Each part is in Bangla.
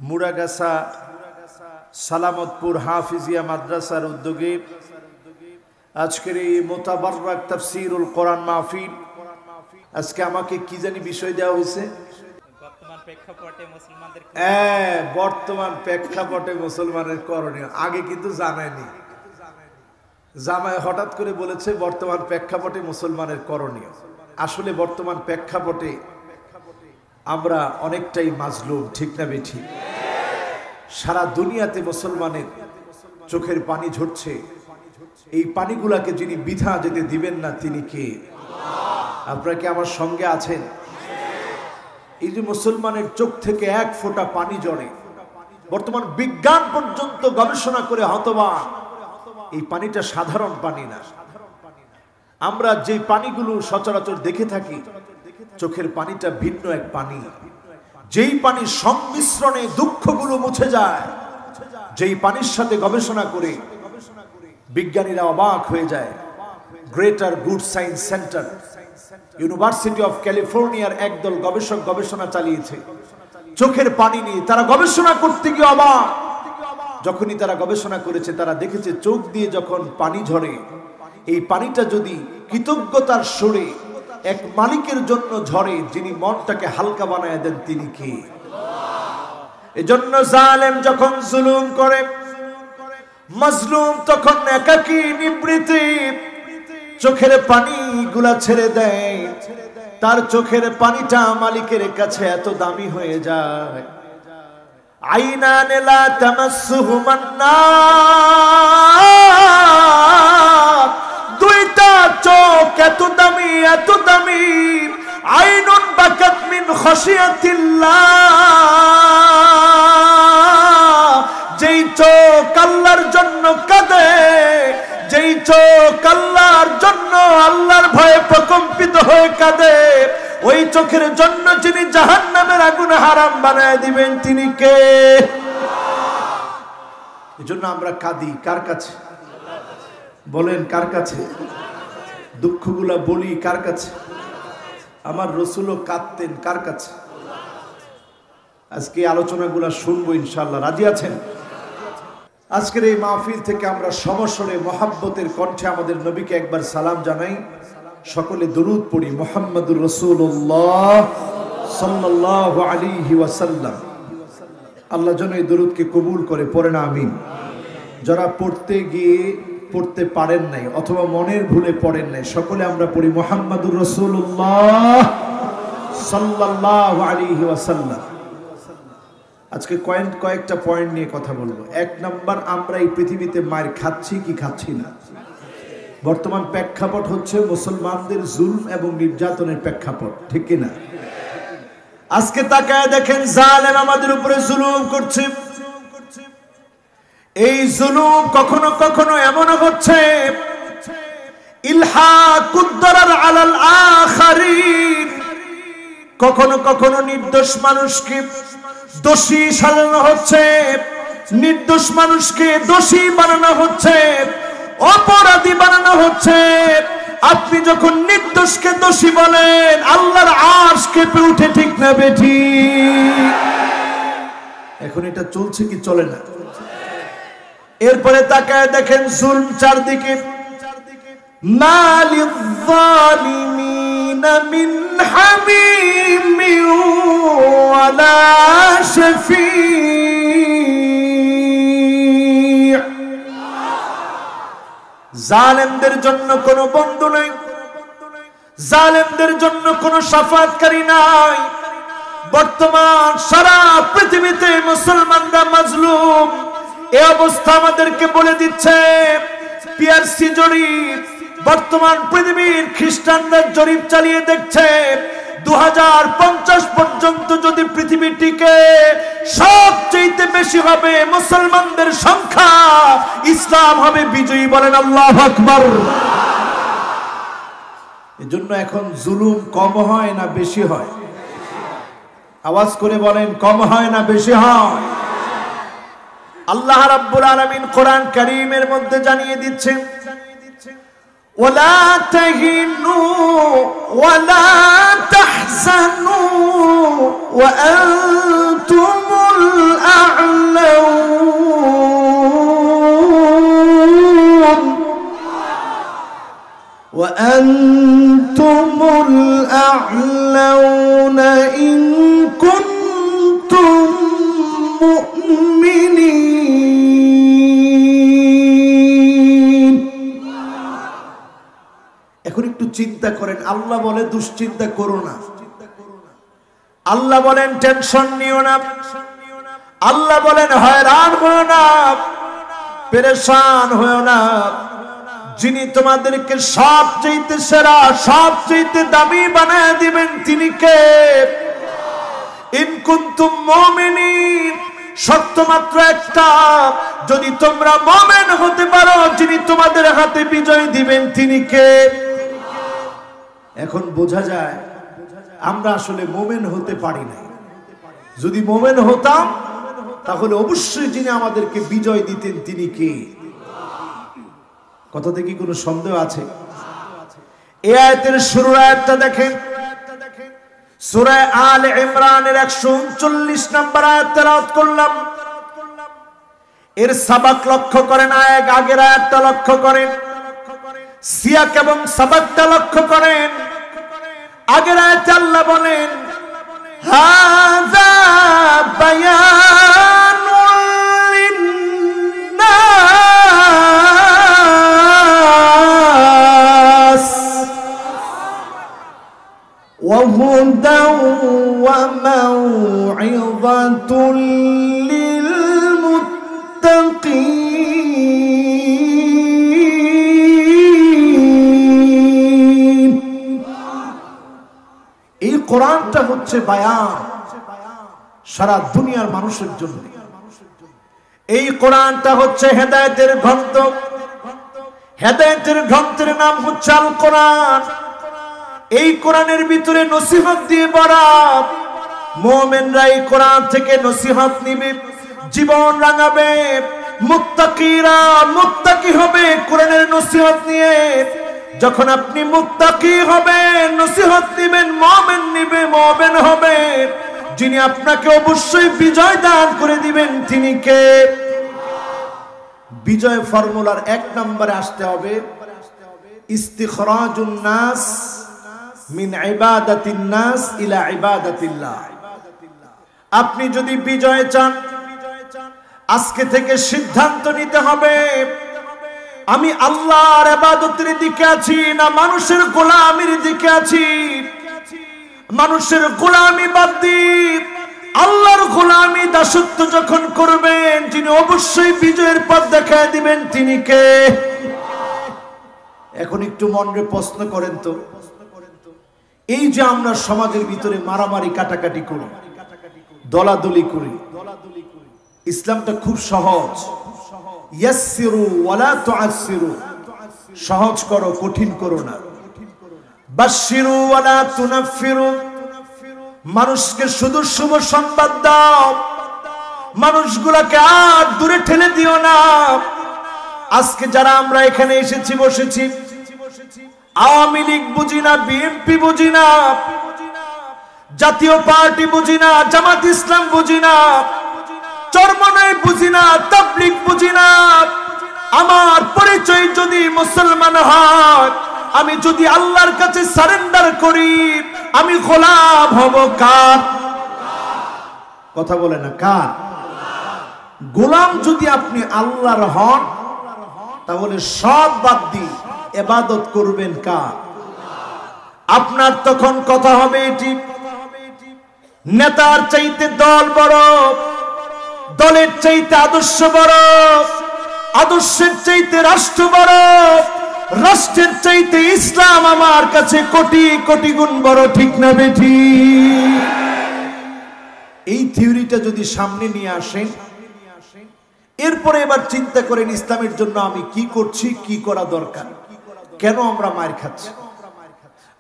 মুরাগাছা সালামতপুর হাফিজিয়া মাদ্রাসার উদ্যোগে আজকের এই মোতাবাররাক তাফসীরুল কোরআন মাহফিল। আজকে আমাকে কি জানি বিষয় দেওয়া হয়েছে, বর্তমান প্রেক্ষাপটে মুসলমানের করণীয়। আগে কিন্তু জানায়নি, জামায় হঠাৎ করে বলেছে বর্তমান প্রেক্ষাপটে মুসলমানের করণীয়। আসলে বর্তমান প্রেক্ষাপটে আমরা অনেকটাই মাজলুম, ঠিক না বেঠি? সারা দুনিয়াতে মুসলমানের চোখের পানি ঝরছে। এই পানিগুলাকে যিনি বিধা যেতে দিবেন না তিনি কে? আপনারা কি আমার সঙ্গে আছেন? এই যে মুসলমানের চোখ থেকে এক ফোঁটা পানি ঝরে, বর্তমান বিজ্ঞান পর্যন্ত গবেষণা করে হতবাক, এই পানিটা সাধারণ পানি না। আমরা যে পানিগুলো সচরাচর দেখে থাকি, চোখের পানিটা ভিন্ন এক পানি। যেই পানির সংমিশ্রণে দুঃখগুলো মুছে যায়, যেই পানির সাথে গবেষণা করে বিজ্ঞানীরা অবাক হয়ে যায়। Greater good science centre, university of ক্যালিফোর্নিয়ার একদল গবেষক গবেষণা চালিয়েছে চোখের পানি নিয়ে। তারা গবেষণা করতে গিয়ে অবাক। যখনই তারা গবেষণা করেছে, তারা দেখেছে চোখ দিয়ে যখন পানি ঝরে, এই পানিটা যদি কৃতজ্ঞতার সুরে এক মালিকের জন্য ঝরে, যিনি মনটাকে হালকা বানায় দেন, তিনি কে? এজন্য জালেম যখন জুলুম করে, মাজলুম তখন একাকী নিবৃত্তি চোখের পানি গুলা ছেড়ে দেয়। তার চোখের পানিটা মালিকের কাছে এত দামি হয়ে যায়। আইনান লা তামাসসুহুমান নার, দুইটা চোখ এত দামি, এত দামি। আইনুন বাকাত মিন খাশিয়াতিল্লাহ, যেই চোখ আল্লাহর জন্য কাঁদে, যেই চোখ আল্লাহর জন্য আল্লাহর ভয়ে প্রকম্পিত হয়ে কাঁদে, ওই চোখের জন্য যিনি জাহান্নামের আগুন হারাম বানায় দিবেন তিনি কে? এজন্য আমরা কাঁদি কার কাছে? বলেন কার কাছে? দুঃখগুলা বলি কার কাছে? আমার রাসূলও কাঁদতেন কার কাছে? আজকে আলোচনাগুলা শুনবো ইনশাআল্লাহ। রাজি আছেন? আজকের এই মাহফিল থেকে আমরা সমস্বরে মহাব্বতের কণ্ঠে আমাদের নবীকে একবার সালাম জানাই। সকলে দরুদ পড়ি। মুহাম্মাদুর রাসূলুল্লাহ সাল্লাল্লাহু আলাইহি ওয়াসাল্লাম। আল্লাহ যেন এই দরুদকে কবুল করে, পড়েন আমিন। যারা পড়তে গিয়ে পড়তে পারেন নাই অথবা মনের ভুলে পড়েন নাই, সকলে আমরা পড়ি মুহাম্মাদুর রাসূলুল্লাহ সাল্লাল্লাহু আলাইহি ওয়াসাল্লাম। আজকে কয়েকটা পয়েন্ট নিয়ে কথা বলবো। এক নাম্বার, আমরা এই পৃথিবীতে মার খাচ্ছি কি খাচ্ছি না? বর্তমান প্রেক্ষাপট হচ্ছে মুসলমানদের জুলম এবং নির্যাতনের প্রেক্ষাপট, ঠিক কিনা? আজকে তাকায় দেখেন, জালেম আমাদের উপরে জুলুম করছে। এই জুলুম কখনো কখনো এমন হচ্ছে ইলহাকুদ দারার আলাল আখারিন, কখনো কখনো নির্দোষ মানুষকে দোষী সাজানো হচ্ছে, নির্দোষ মানুষকে দোষী বানানো হচ্ছে, অপরাধী বানানো হচ্ছে। আপনি যখন নির্দোষকে দোষী বলেন, আল্লাহর আরশ কেঁপে উঠে, ঠিক না বেঠি? এখন এটা চলছে কি চলে না? এরপরে তাকায় দেখেন জুলম চারদিকে। মালিয যালিমিনা মিন হামিমিন ওয়ালা শাফি', জালেমদের জন্য কোনো বন্ধু নাই, জালেমদের জন্য কোনো শাফাআতকারী নাই। বর্তমান সারা পৃথিবীতে মুসলমানরা মাজলুম। এই অবস্থা আমাদেরকে বলে দিচ্ছে পিআরসি জরিপ। বর্তমান পৃথিবীর খ্রিস্টানরা জরিপ চালিয়ে দেখছে 2050 পর্যন্ত যদি পৃথিবী টিকে, সবচেয়ে বেশি হবে মুসলমানদের সংখ্যা, ইসলাম হবে বিজয়ী। বলেন আল্লাহু আকবার। এজন্য এখন জুলুম কম হয় না বেশি হয়? আওয়াজ করে বলেন, কম হয় না বেশি হয়? আল্লাহ রাব্বুল আলামিন কোরআন কারীমের মধ্যে জানিয়ে দিচ্ছেন, ওয়ালা তাহিনু ওয়ালা তাহজানু ওয়া আনতুমুল আনতুমুল আ'লাউনা ইন কুনতুম মুমিনিন। এখন একটু চিন্তা করেন, আল্লাহ বলে দুশ্চিন্তা করো না, আল্লাহ বলেন টেনশন নিও না, আল্লাহ বলেন হয়রান হও না, পেরেশান হও না। যিনি তোমাদেরকে সবচেয়ে সেরা, সবচেয়ে দামি বানায় দিবেন তিনি কে? ইন কুনতুম মুমিনিন, শর্ত মাত্র একটা, যদি তোমরা মুমিন হতে পারো, যিনি তোমাদের হাতে বিজয় দিবেন তিনি কে? এখন বোঝা যায় আমরা আসলে মুমিন হতে পারি না। যদি মুমিন হতাম তাহলে অবশ্যই যিনি আমাদেরকে বিজয় দিতেন তিনি কে? কথা থেকে কোনো সন্দেহ আছে? এই আয়াতের শুরুর আয়াতটা দেখেন, সূরা আলে ইমরানের 139 নম্বর আয়াত তেলাওয়াত করলাম। এর সাবাক লক্ষ্য করেন, আগের আয়াতটা লক্ষ্য করেন, সিয়াক এবং সাবাকটা লক্ষ্য করেন। আগের আয়াতে আল্লাহ বলেন হাযা বায়ানুল লিন্নাস ওয়া হুদাও ওয়া মাউইযাতুল লিল মুত্তাকিন। এই কোরআনটা হচ্ছে বায়ান সারা দুনিয়ার মানুষের জন্য। এই কোরআনটা হচ্ছে হেদায়েতের গ্রন্থ। হেদায়েতের গ্রন্থের নাম হচ্ছে আল কোরআন। এই কোরআনের ভিতরে নসিহত দিয়ে ভরা। মুমিনরা এই কোরআন থেকে নসিহত নিবে, জীবন রাঙাবে। মুত্তাকিরা মুত্তাকি হবে কোরআনের নসিহত নিয়ে। যখন আপনি মুত্তাকি হবেন, নসিহত নিবেন, মুমিন নিবে, মুমিন হবে, যিনি আপনাকে অবশ্যই বিজয় দান করে দিবেন তিনি কে? বিজয় ফর্মুলার 1 নম্বরে আসতে হবে ইস্তিখরাজুন নাস মিন ইবাদাতিন নাস ইলা ইবাদাতিল্লাহ। আপনি যদি বিজয় চান, আজকে থেকে সিদ্ধান্ত নিতে হবে আমি আল্লাহর ইবাদতের দিকে আছি না মানুষের গোলামির দিকে আছি। মানুষের গোলামি বাদ দিয়ে আল্লাহর গোলামি দাসত্ব যখন করবেন, যিনি অবশ্যই বিজয়ের পথ দেখায় দিবেন তিনি কে? এখন একটু মনে প্রশ্ন করেন তো, এই যে আমরা সমাজের ভিতরে মারামারি কাটাকাটি করি, দলাদলি করি, ইসলামটা খুব সহজ। ইয়াসসিরু ওয়ালা তুআসসিরু, সহজ করো কঠিন করো না। বাশশিরু ওয়ালা তুনাফফিরু, মানুষকে শুধু শুভ সংবাদ দাও, মানুষগুলোকে আর দূরে ঠেলে দিও না। আজকে যারা আমরা এখানে এসেছি বসেছি, আওয়ামী লীগ বুঝি না, বিএনপি বুঝি না, জাতীয় পার্টি বুঝি না, জামাত ইসলাম বুঝি না, চরমনাই বুঝি না, তাবলীগ বুঝি না। আমার পরিচয় যদি মুসলমান হয়, আমি যদি আল্লাহর কাছে সারেন্ডার করি, আমি গোলাম হব কার? কথা বলে না কার? গোলাম যদি আপনি আল্লাহর হন, তাহলে সব বাদ দিয়ে ইবাদত করবেন কার? আপনার তখন কথা হবে এটি, নেতার চাইতে দল বড়, দলের চাইতে আদর্শ বড়, আদর্শের চাইতে রাষ্ট্র বড়, রাষ্ট্রের চাইতে ইসলাম আমার কাছে কোটি কোটি গুণ বড়। ঠিক না বেঠি? এই থিওরিটা যদি সামনে নিয়ে আসেন, এরপরে এবার চিন্তা করেন ইসলামের জন্য আমি কি করছি, কি করা দরকার, কেন আমরা মার খাচ্ছি।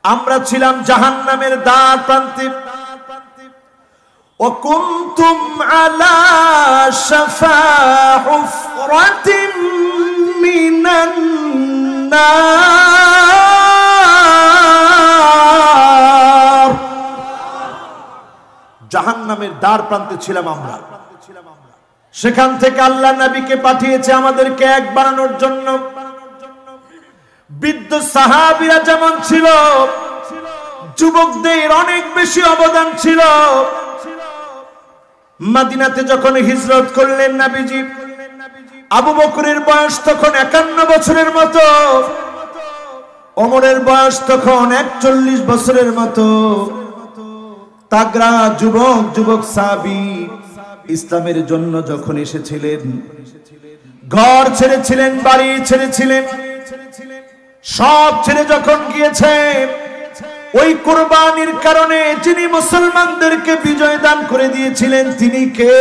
আমরা ছিলাম জাহান্নামের দ্বার প্রান্তে। وكنتم على شفا حفرة من النار, জাহান্নামের দ্বার প্রান্তে ছিলাম আমরা। সেখান থেকে আল্লাহ নবীকে পাঠিয়েছে আমাদেরকে এক বানানোর জন্য। বৃদ্ধ সাহাবীরা যেমন ছিল, যুবকদের অনেক বেশি অবদান ছিল। মদিনাতে যখন হিজরত করলেন নবীজি, আবু বকরের বয়স তখন 51 বছরের মতো, ওমরের বয়স তখন 41 বছরের মতো। তাগড়া যুবক সাহাবী ইসলামের জন্য যখন এসেছিলেন, ঘর ছেড়েছিলেন, বাড়ি ছেড়েছিলেন, সব ছেড়ে যখন গিয়েছেন, ওই কুরবানির কারণে যিনি মুসলমানদেরকে বিজয় দান করে দিয়েছিলেন তিনি কে?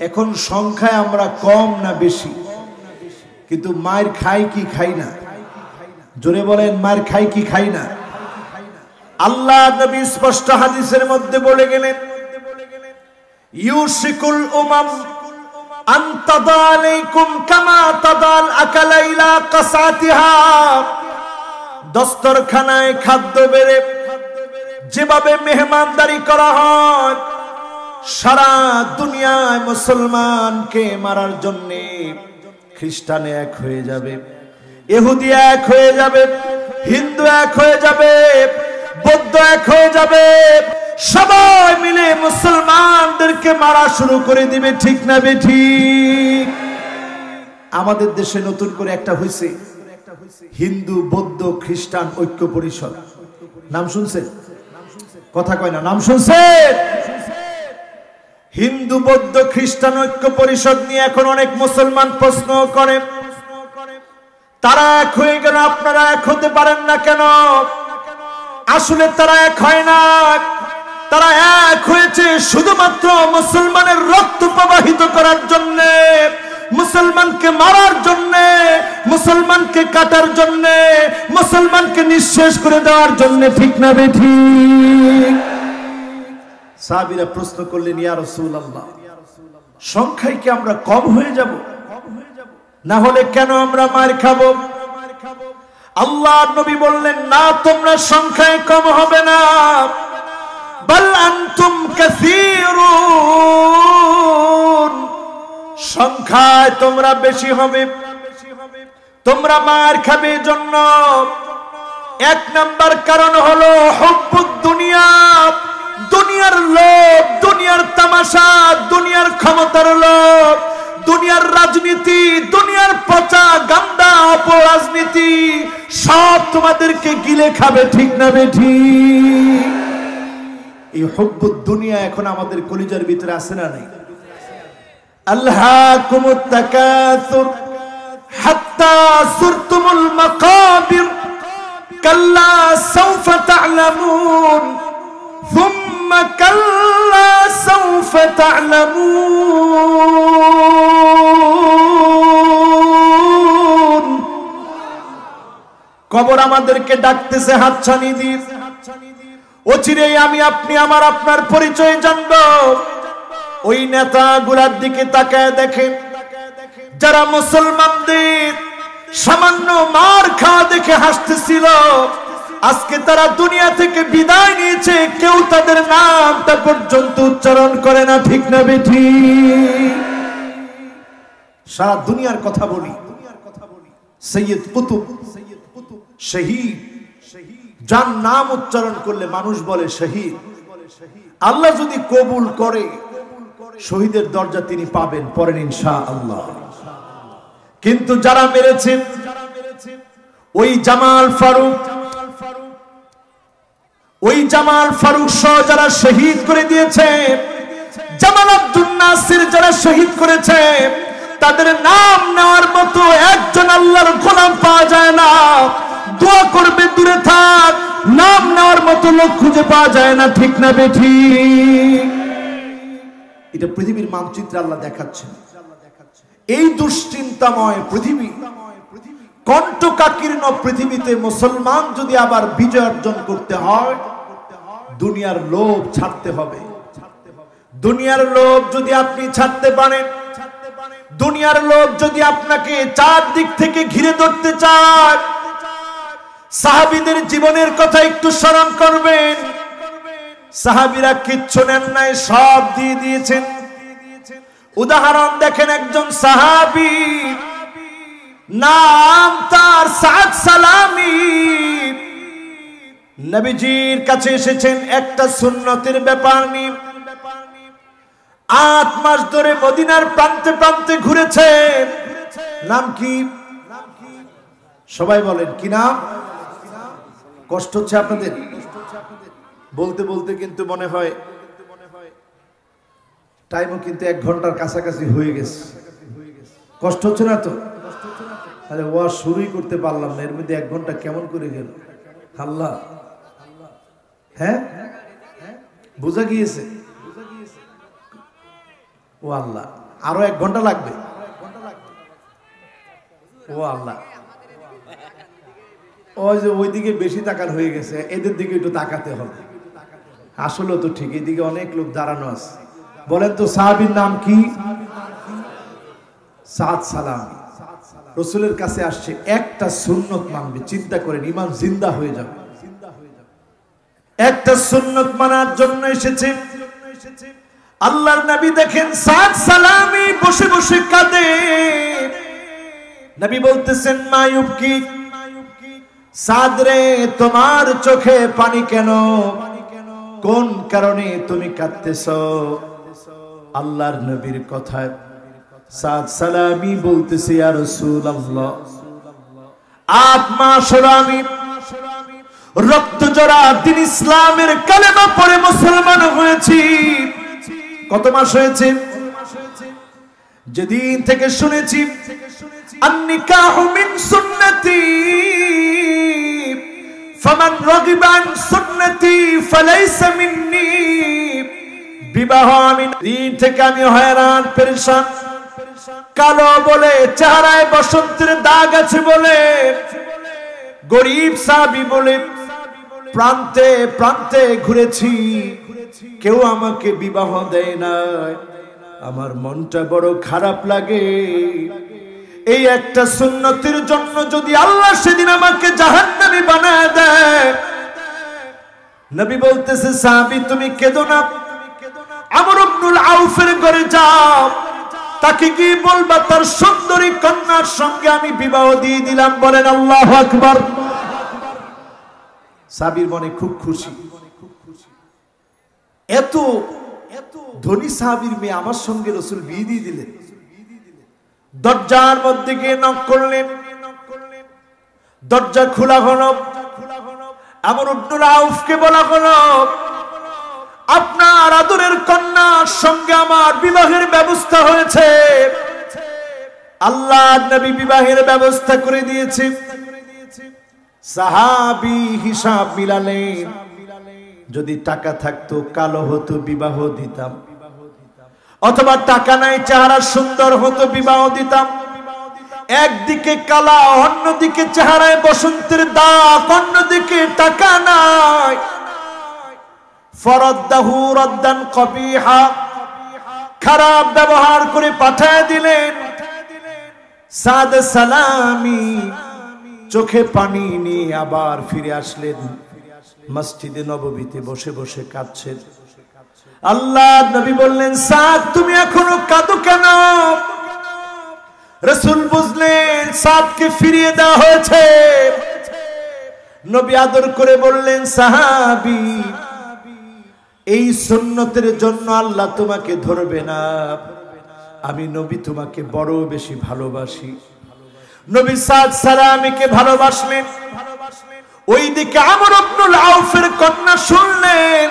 এখন সংখ্যায় আমরা কম না বেশি, কিন্তু মায়ের খাই কি খাই না? জোরে বলেন, মায়ের খাই কি খাই না? আল্লাহ নবী স্পষ্ট হাদিসের মধ্যে বলে গেলেন, ইউশিকুল উমাম আন তাদা আলাইকুম কামা তাদাল আকালা ইলা কাসাতিহা। দস্তরখানায় খাদ্য বেড়ে যেভাবে মেহমানদারি করা হয়, সারা দুনিয়ায় মুসলমানকে মারার জন্য খ্রিস্টান এক হয়ে যাবে, ইহুদি এক হয়ে যাবে, হিন্দু এক হয়ে যাবে, বৌদ্ধ এক হয়ে যাবে, সবাই মিলে মুসলমানদেরকে মারা শুরু করে দিবে, ঠিক না বেঠিক? আমাদের দেশে নতুন করে একটা হয়েছে, হিন্দু বৌদ্ধ খ্রিস্টান ঐক্য পরিষদ। নাম শুনছেন? কথা কয় না, নাম শুনছেন? হিন্দু বৌদ্ধ খ্রিস্টান ঐক্য পরিষদ নিয়ে এখন অনেক মুসলমান প্রশ্ন করে, তারা এক হয়ে গেল, আপনারা এক হতে পারেন না কেন? আসলে তারা এক হয় না, তারা এক হয়েছে শুধুমাত্র মুসলমানের রক্ত প্রবাহিত করার জন্য, মুসলমানকে মারার জন্য, মুসলমানকে কাটার জন্য, মুসলমানকে নিঃশেষ করে দেওয়ার জন্য, ঠিক না বেঠিক? সাহাবীরা প্রশ্ন করলেন, ইয়া রাসূলুল্লাহ, সংখ্যায় কি আমরা কম হয়ে যাব? না হলে কেন আমরা মার খাবো? আল্লাহর নবী বললেন, না, তোমরা সংখ্যায় কম হবে না, বাল আনতুম কাসীরুন, সংখ্যায় তোমরা বেশি হবে। তোমরা মার খাবে জন্য এক নাম্বার কারণ হলো হুব্বুদ দুনিয়া, দুনিয়ার লোভ, দুনিয়ার তামাশা, দুনিয়ার ক্ষমতার লোভ, দুনিয়ার রাজনীতি, দুনিয়ার পচা গান্দা অপরাজনীতি সব তোমাদেরকে গিলে খাবে, ঠিক না বেঠিক? এই হুব্বুদ দুনিয়া এখন আমাদের কলিজার ভিতরে আছে না নাই? আল্লাহকুমুত তাকাসুর হাত্তা সুরতুমুল মাকাবির কাল্লা সাউফা তা'লামুন সুম্মা কাল্লা সাউফা তা'লামুন। কবর আমাদেরকে ডাকতেছে হাতছানি দিয়ে, অচিরেই আমি আপনি আমার আপনার পরিচয় জানবো। ওই নেতাগুলার দিকে তাকায় দেখেন, যারা মুসলমানদের সামান্য মার খাওয়া দেখে হাসতেছিল, আজকে তারা দুনিয়া থেকে বিদায় নিয়েছে, কেউ তাদের নামটা পর্যন্ত উচ্চারণ করে না, ঠিক না বেঠিক? সারা দুনিয়ার কথা বলি, সৈয়দ কুতুব শহীদ, যার নাম উচ্চারণ করলে মানুষ বলে শহীদ। আল্লাহ যদি কবুল করে শহীদের দরজা তিনি পাবেন, পড়েন ইনশাআল্লাহ। কিন্তু যারা মেরেছেন, ওই জামাল ফারুক, ওই জামাল ফারুক সহ যারা শহীদ করে দিয়েছে, জামাল আব্দুল নাসির যারা শহীদ করেছে, তাদের নাম নেওয়ার মতো একজন আল্লাহর গোলাম পাওয়া যায় না। দোয়া করবে দূরে থাক, নাম নেওয়ার মতো লোক খুঁজে পাওয়া যায় না, ঠিক না বেঠিক? এটা পৃথিবীর মানচিত্রে আল্লাহ দেখাচ্ছেন। এই দুশ্চিন্তাময় পৃথিবী, কণ্টকাকীর্ণ পৃথিবীতে মুসলমান যদি আবার বিজয় অর্জন করতে হয়, দুনিয়ার লোভ ছাড়তে হবে। দুনিয়ার লোভ যদি আপনি ছাড়তে পারেন, দুনিয়ার লোভ যদি আপনাকে চারদিক থেকে ঘিরে ধরতে চায়, সাহাবীদের জীবনের কথা একটু স্মরণ করবেন। সাহাবীরা কিচ্ছু নেন নাই, সব দিয়ে দিয়েছেন। উদাহরণ দেখেন, একজন সাহাবী নাম তার সাদ সালামি। নবীজির কাছে এসেছেন একটা সুন্নতের ব্যাপার নিয়ে। 8 মাস ধরে মদিনার প্রান্তে প্রান্তে ঘুরেছেন। নাম কি? সবাই বলেন কি নাম? কষ্ট হচ্ছে আপনাদের বলতে বলতে, কিন্তু মনে হয় টাইমও কিন্তু 1 ঘন্টার কাছাকাছি হয়ে গেছে। কষ্ট হচ্ছে না তো? আরে ওয়াজ শুরুই করতে পারলাম না, এর মধ্যে 1 ঘন্টা কেমন করে গেল। আল্লাহ, হ্যাঁ বোঝা গিয়েছে। ও আল্লাহ, আরো 1 ঘন্টা লাগবে। ও আল্লাহ, ওই যে ওইদিকে বেশি তাকান হয়ে গেছে, এদের দিকে একটু তাকাতে হবে। আসলে তো ঠিক, এদিকে অনেক লোক দাঁড়ানো আছে। বলেন তো সাহাবীর নাম কি? সাদ সালামি। রাসূলের কাছে আসছে, একটা সুন্নত মানবে, চিন্তা করেন ঈমান জিন্দা হয়ে যাবে। একটা সুন্নত মানার জন্য এসেছে। আল্লাহর নবী দেখেন সাদ সালামি বসে বসে কাঁদে। নবী বলতেছেন, মায়ুবকি, সাদ রে তোমার চোখে পানি কেন? কোন কারণে তুমি কাঁদতেছো? আল্লাহর নবীর কথায় সাদ সালামি বলতেছে, ইয়া রাসূলুল্লাহ, 8 মাস হলো আমি রক্ত জড়া দিন ইসলামের কালেমা পড়ে মুসলমান হয়েছি। কত মাস হয়েছে? যেদিন থেকে শুনেছি আন-নিকাহু মিন সুন্নতি ফামান রাগিবা আন সুন্নতি ফালাইসা মিন্নি। বিবাহ আমি দিন থেকে আমি হয়রান পেরেশান। কালো বলে, চেহারায় বসন্তের দাগ আছে বলে, গরিব সাহাবী বলে প্রান্তে প্রান্তে ঘুরেছি, কেউ আমাকে বিবাহ দেয় না। আমার মনটা বড় খারাপ লাগে। এই একটা সুন্নতের জন্য যদি আল্লাহ সেদিন আমাকে জাহান্নামী বানায় দেয়। নবী বলতেছে, সাহাবী তুমি কেঁদো না, আমর ইবনুল আউফের ঘরে যাও, তাকে কি বলবা তার সুন্দরী কন্যার সঙ্গে আমি বিবাহ দিয়ে দিলাম। বলেন আল্লাহু আকবার। সাহাবীর মনে খুব খুশি, এত ধনী সাহাবীর মেয়ে আমার সঙ্গে রাসূল বিয়ে দিয়ে দিলেন। দরজার মধ্যে গিয়ে নক করলেন, দরজা খোলা হলো। আমর ইবনুল আউফকে বলা হলো, আপনার আদরের কন্যার সঙ্গে আমার বিবাহের ব্যবস্থা হয়েছে। আল্লাহর নবী বিবাহের ব্যবস্থা করে দিয়েছে। সাহাবী হিসাব মিলালেন, যদি টাকা থাকতো কালো হতো বিবাহ দিতাম, অথবা টাকা নাই চেহারা সুন্দর হতো বিবাহ দিতাম। একদিকে কালা, অন্যদিকে চেহারায় বসন্তের দাগ, অন্যদিকে টাকা নাই। ফরদ্দাহু রদ্দান কবিহা, খারাপ ব্যবহার করে পাঠিয়ে দিলেন। সাদ সালামি চোখে পানি নিয়ে আবার ফিরে আসলেন। মসজিদে নববীতে বসে বসে কাঁদছেন। আল্লাহর নবী বললেন, সাদ তুমি এখনো কাঁদো কেন? রাসূল বুঝলেন সাদকে ফিরিয়ে দেওয়া হয়েছে। নবী আদর করে বললেন, সাহাবী এই সুন্নতের জন্য আল্লাহ তোমাকে ধরবে না। আমি নবী তোমাকে বড় বেশি ভালোবাসি। নবী সাদ সালামীকে ভালোবাসলেন। ওইদিকে আমর ইবনুল আউফের কন্যা শুনলেন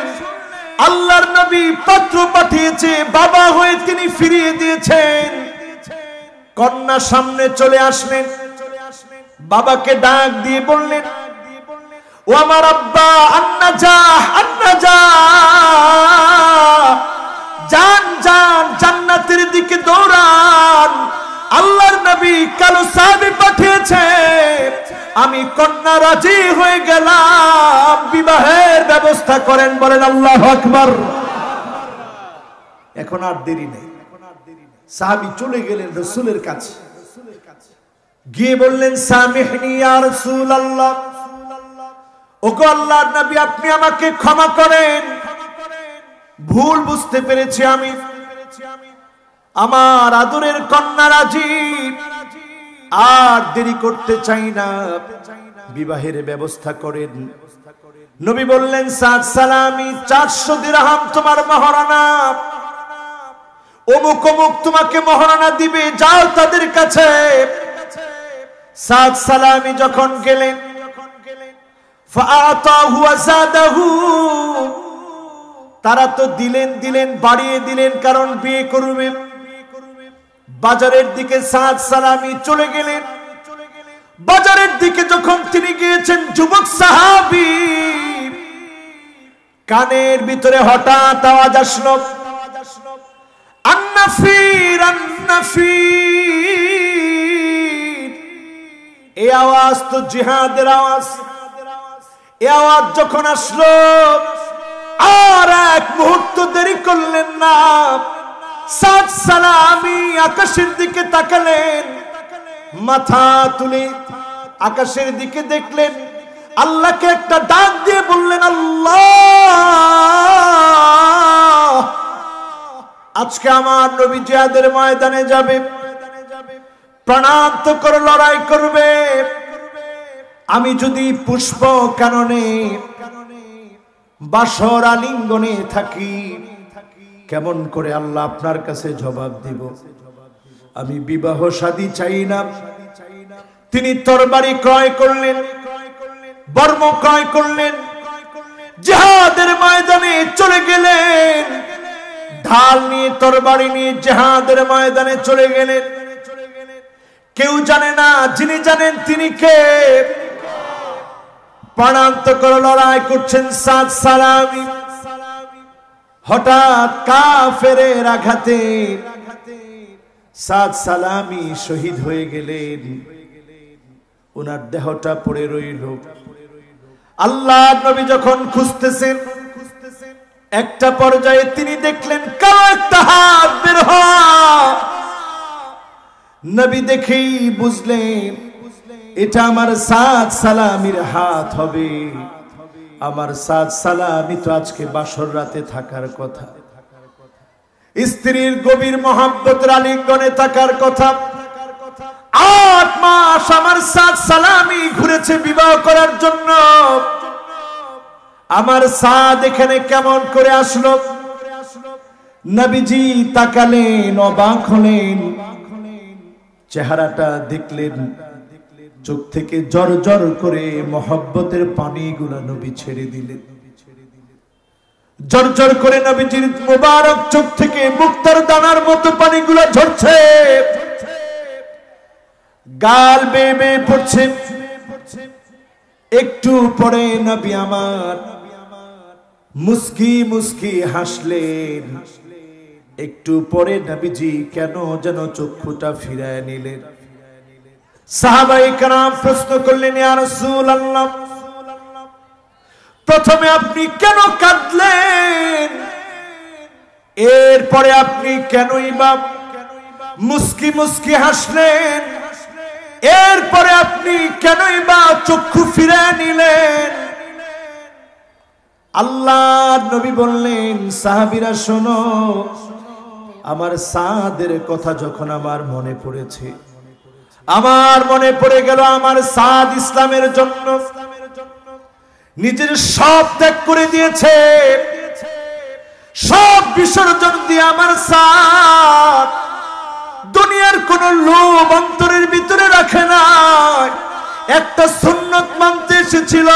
আল্লাহর নবী পত্র পাঠিয়েছে, বাবা হয়ে তিনি ফিরিয়ে দিয়েছেন। কন্যা সামনে চলে আসলেন, বাবাকে ডাক দিয়ে বললেন, ও আমার আব্বা, জান জান জান্নাতের দিকে দৌড়ান। আল্লাহর নবী কালো সাহাবী পাঠিয়েছে, আমি কন্যা রাজি হয়ে গেলাম, বিবাহের ব্যবস্থা করেন। বলেন আল্লাহু আকবার। এখন আর দেরি নেই। সাহাবী চলে গেলেন রাসূলের কাছে, গিয়ে বললেন, সামিহনি ইয়া রাসূলুল্লাহ, ওগো আল্লাহর নবী আপনি আমাকে ক্ষমা করেন, ভুল বুঝতে পেরেছি আমি। আমার আদরের কন্যা রাজি, আর দেরি করতে চাই না, বিবাহের ব্যবস্থা করেন। নবী বললেন, সাদ সালামি 400 দিরহাম তোমার মহারানা, অমুক অমুক তোমাকে মহারানা দিবে, যাও তাদের কাছে। সাদ সালামি যখন গেলেন, ফাআতাহু ওয়া যাদাহু, তারা তো দিলেন বাড়িয়ে দিলেন, কারণ বিয়ে করবে। বাজারের দিকে সাদ সালামি চলে গেলেন। বাজারের দিকে যখন তিনি গিয়েছেন, যুবক সাহাবী কানের ভিতরে হঠাৎ আওয়াজ আসলো, আন্নাফির আন্নাফির। এই আওয়াজ তো জিহাদের আওয়াজ। এই আওয়াজ যখন আসলো, আর এক মুহূর্ত দেরি করলেন না, সাদ সালামি আকাশের দিকে তাকালেন, মাথা তুলে আকাশের দিকে দেখলেন, আল্লাহকে একটা ডাক দিয়ে বললেন, আল্লাহ, আজকে আমার নবী জিহাদের ময়দানে যাবে, প্রাণান্তকর লড়াই করবে। আমি যদি পুষ্প কাননে বাসর আলিঙ্গনে থাকি, কেমন করে আল্লাহ আপনার কাছে জবাব দিব? আমি বিবাহ শাদী চাই না। তিনি তরবারি ক্রয় করলেন, বর্ম ক্রয় করলেন, জিহাদের ময়দানে চলে গেলেন। ঢাল নিয়ে, তরবারি নিয়ে জিহাদের ময়দানে চলে গেলেন। কেউ জানে না, যিনি জানেন তিনি কে। প্রাণান্তকর লড়াই করছেন সাদ সালামি। হঠাৎ কাফেরের আঘাতে সাদ সালামি শহীদ হয়ে গেলেন। ওনার দেহটা পড়ে রইল। আল্লাহ নবী যখন খুঁজতেছেন, একটা পর্যায়ে তিনি দেখলেন কালো একটা হাত বের হওয়া। নবী দেখেই বুঝলেন এটা আমার সাদ সালামির হাত হবে। আমার সাদ সালামি তো আজকে বাসর রাতে থাকার কথা, স্ত্রীর গভীর মহব্বতের আলিঙ্গনে থাকার কথা। 8 মাস আমার সাদ সালামি ঘুরেছে বিবাহ করার জন্য। আমার সাদ এখানে কেমন করে আসলো? নবীজি তাকালেন, অবাক হলেন, চেহারাটা দেখলেন, চোখ থেকে জর জর করে মহব্বতের পানিগুলা নবী ছেড়ে দিলেন। জর জর করে নবীজির মুবারক চোখ থেকে মুক্তার দানার মতো পানিগুলা ঝরছে, গাল বেয়ে বেয়ে পড়ছে। একটু পরে নবী আমার মুস্কি মুস্কি হাসলেন। একটু পরে নবীজি কেন যেন চক্ষুটা ফিরায় নিলেন। সাহাবায়ে কেরাম প্রশ্ন করলেন, ইয়া রাসূলুল্লাহ, প্রথমে আপনি কেন কাঁদলেন? এরপরে আপনি কেনই বা মুস্কি মুস্কি হাসলেন? এরপরে আপনি কেনই বা চক্ষু ফিরায় নিলেন? আল্লাহর নবী বললেন, সাহাবীরা শোনো, আমার সাদের কথা যখন আমার মনে পড়েছে, আমার মনে পড়ে গেল আমার সাদ ইসলামের জন্য নিজের সব ত্যাগ করে দিয়েছে। সব বিসর্জন দিয়ে আমার সাদ দুনিয়ার কোন লোভ অন্তরের ভিতরে রাখে না। একটা সুন্নত মানতে এসেছিল,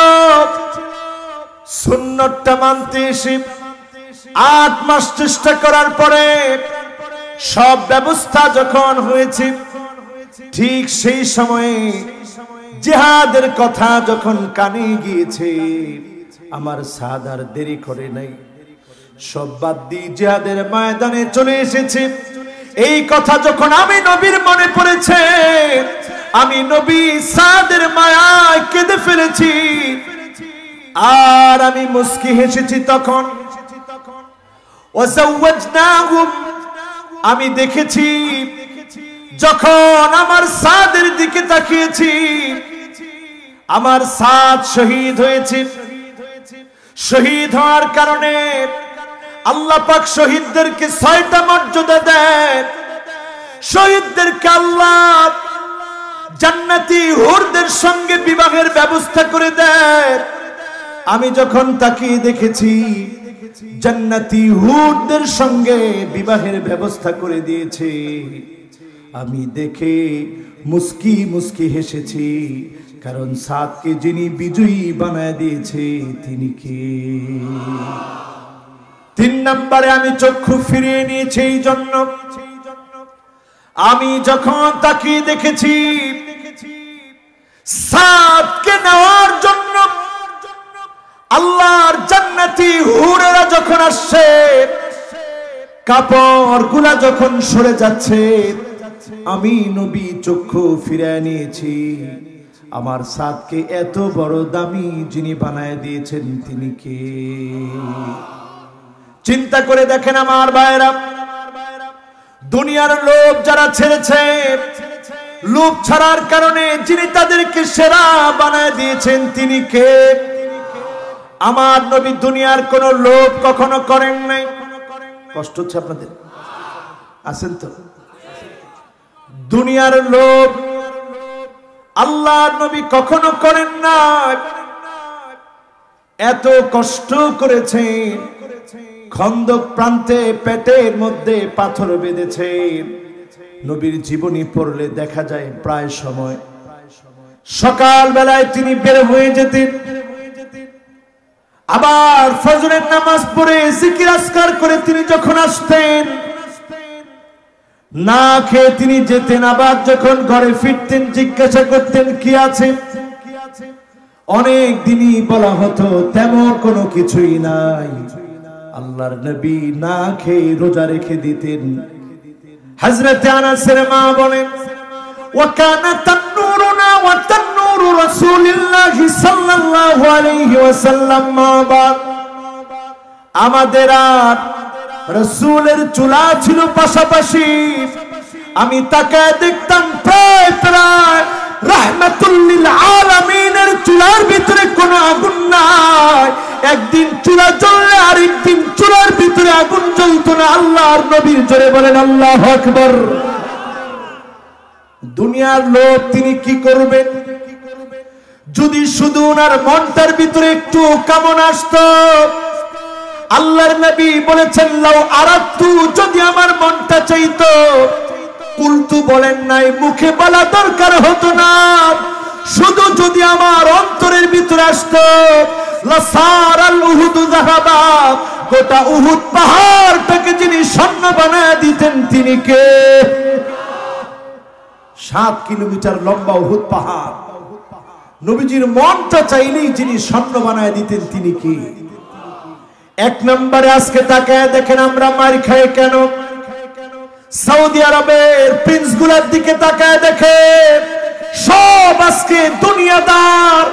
সুন্নতটা মানতে এসে 8 মাস চেষ্টা করার পরে সব ব্যবস্থা যখন হয়েছে, ঠিক সেই সময়ে জিহাদের কথা যখন কানে গিয়েছে, আমার সাদ আর দেরি করে নাই, সব বাদ দিয়ে জিহাদের ময়দানে চলে এসেছে। এই কথা যখন আমি নবীর মনে পড়েছে, আমি নবী সাদের মায়ায় কেঁদে ফেলেছি, আর আমি মুস্কি হেসেছি। তখন ওয়াজাওয়াজনাহুম, আমি দেখেছি যখন আমার সাদের দিকে তাকিয়েছি, আমার সাদ শহীদ হয়েছে। শহীদ হওয়ার কারণে আল্লাহ পাক শহীদদেরকে 6টা মর্যাদা দেন। শহীদদেরকে আল্লাহ জান্নাতি হুরদের সঙ্গে বিবাহের ব্যবস্থা করে দেয়। আমি যখন তাকিয়ে দেখেছি জান্নাতি হুরদের সঙ্গে বিবাহের ব্যবস্থা করে দিয়েছে, আমি দেখে মুস্কি মুস্কি হেসেছি। কারণ সাদকে যিনি বিজয়ী বানায় দিয়েছে তিনি কে? 3 নম্বরে আমি চক্ষু ফিরিয়ে নিয়েছি এই জন্য, আমি যখন তাকিয়ে দেখেছি সাদকে নেওয়ার জন্য আল্লাহর জান্নাতি হুরেরা যখন আসছে, কাপড় গুলা যখন সরে যাচ্ছে, আমি নবী চক্ষু ফিরিয়ে নিয়েছি। আমার সাদকে এত বড় দামি যিনি বানায় দিয়েছেন তিনি কে? চিন্তা করে দেখেন আমার ভাইরা, দুনিয়ার লোভ যারা ছেড়েছে, লোভ ছাড়ার কারণে যিনি তাদেরকে সেরা বানায় দিয়েছেন তিনি কে? আমার নবী দুনিয়ার কোন লোভ কখনো করেন নাই। কষ্ট হচ্ছে আপনাদের? আছেন তো? দুনিয়ার লোভ আল্লাহর নবী কখনো করেন না। এত কষ্ট করেছেন, খন্দক প্রান্তে পেটের মধ্যে পাথর বেঁধেছেন। নবীর জীবনী পড়লে দেখা যায় প্রায় সময় সকাল বেলায় তিনি বের হয়ে যেতেন, আবার ফজরের নামাজ পড়ে জিকির আজকার করে তিনি যখন আসতেন, না খেয়ে তিনি যেতেন। আবার যখন ঘরে ফিরতেন জিজ্ঞাসা করতেন কি আছে? অনেক দিনই বলা হতো তেমন কোনো কিছুই নাই। আল্লাহর নবী না খেয়ে রোজা রেখে দিতেন। হযরত আনাসের মা বলেন, ওয়াকানা তান্নুরুনা ওয়া তান্নুরু রাসূলিল্লাহি সাল্লাল্লাহু আলাইহি ওয়াসাল্লাম মা বাদ। আমাদের আর রাসূলের চুলা ছিল পাশাপাশি। আমি তাকায় দেখতাম প্রায় প্রায় রাহমাতুল লিল আলামিনের চুলার ভিতরে কোনো আগুন নাই। একদিন চুলা জ্বললে আরেকদিন চুলার ভিতরে আগুন জ্বলতো না। আল্লাহর নবীর জোরে বলেন আল্লাহু আকবার। দুনিয়ার লোক তিনি কি করবেন? যদি শুধু ওনার মনটার ভিতরে একটু কামনা আসতো, আল্লাহর নবী বলেছেন লাউ আরাদতু, যদি আমার মনটা চাইতো, কুলতু বলেন নাই, মুখে বলা দরকার হতো না, শুধু যদি আমার অন্তরের ভিতরে আসতো, লাসারাল উহুদু যাহাবা, গোটা উহুদ পাহাড়টাকে যিনি স্বর্ণ বানায় দিতেন তিনি কে? 7 কিলোমিটার লম্বা উহুদ পাহাড়, নবীজির মনটা চাইলেই যিনি স্বর্ণ বানায় দিতেন তিনি কে? 1 নম্বরে আজকে তাকায় দেখেন আমরা মার খাই কেন? সৌদি আরবের প্রিন্স গুলার দিকে তাকায় দেখেন, সব আজকে দুনিয়াদার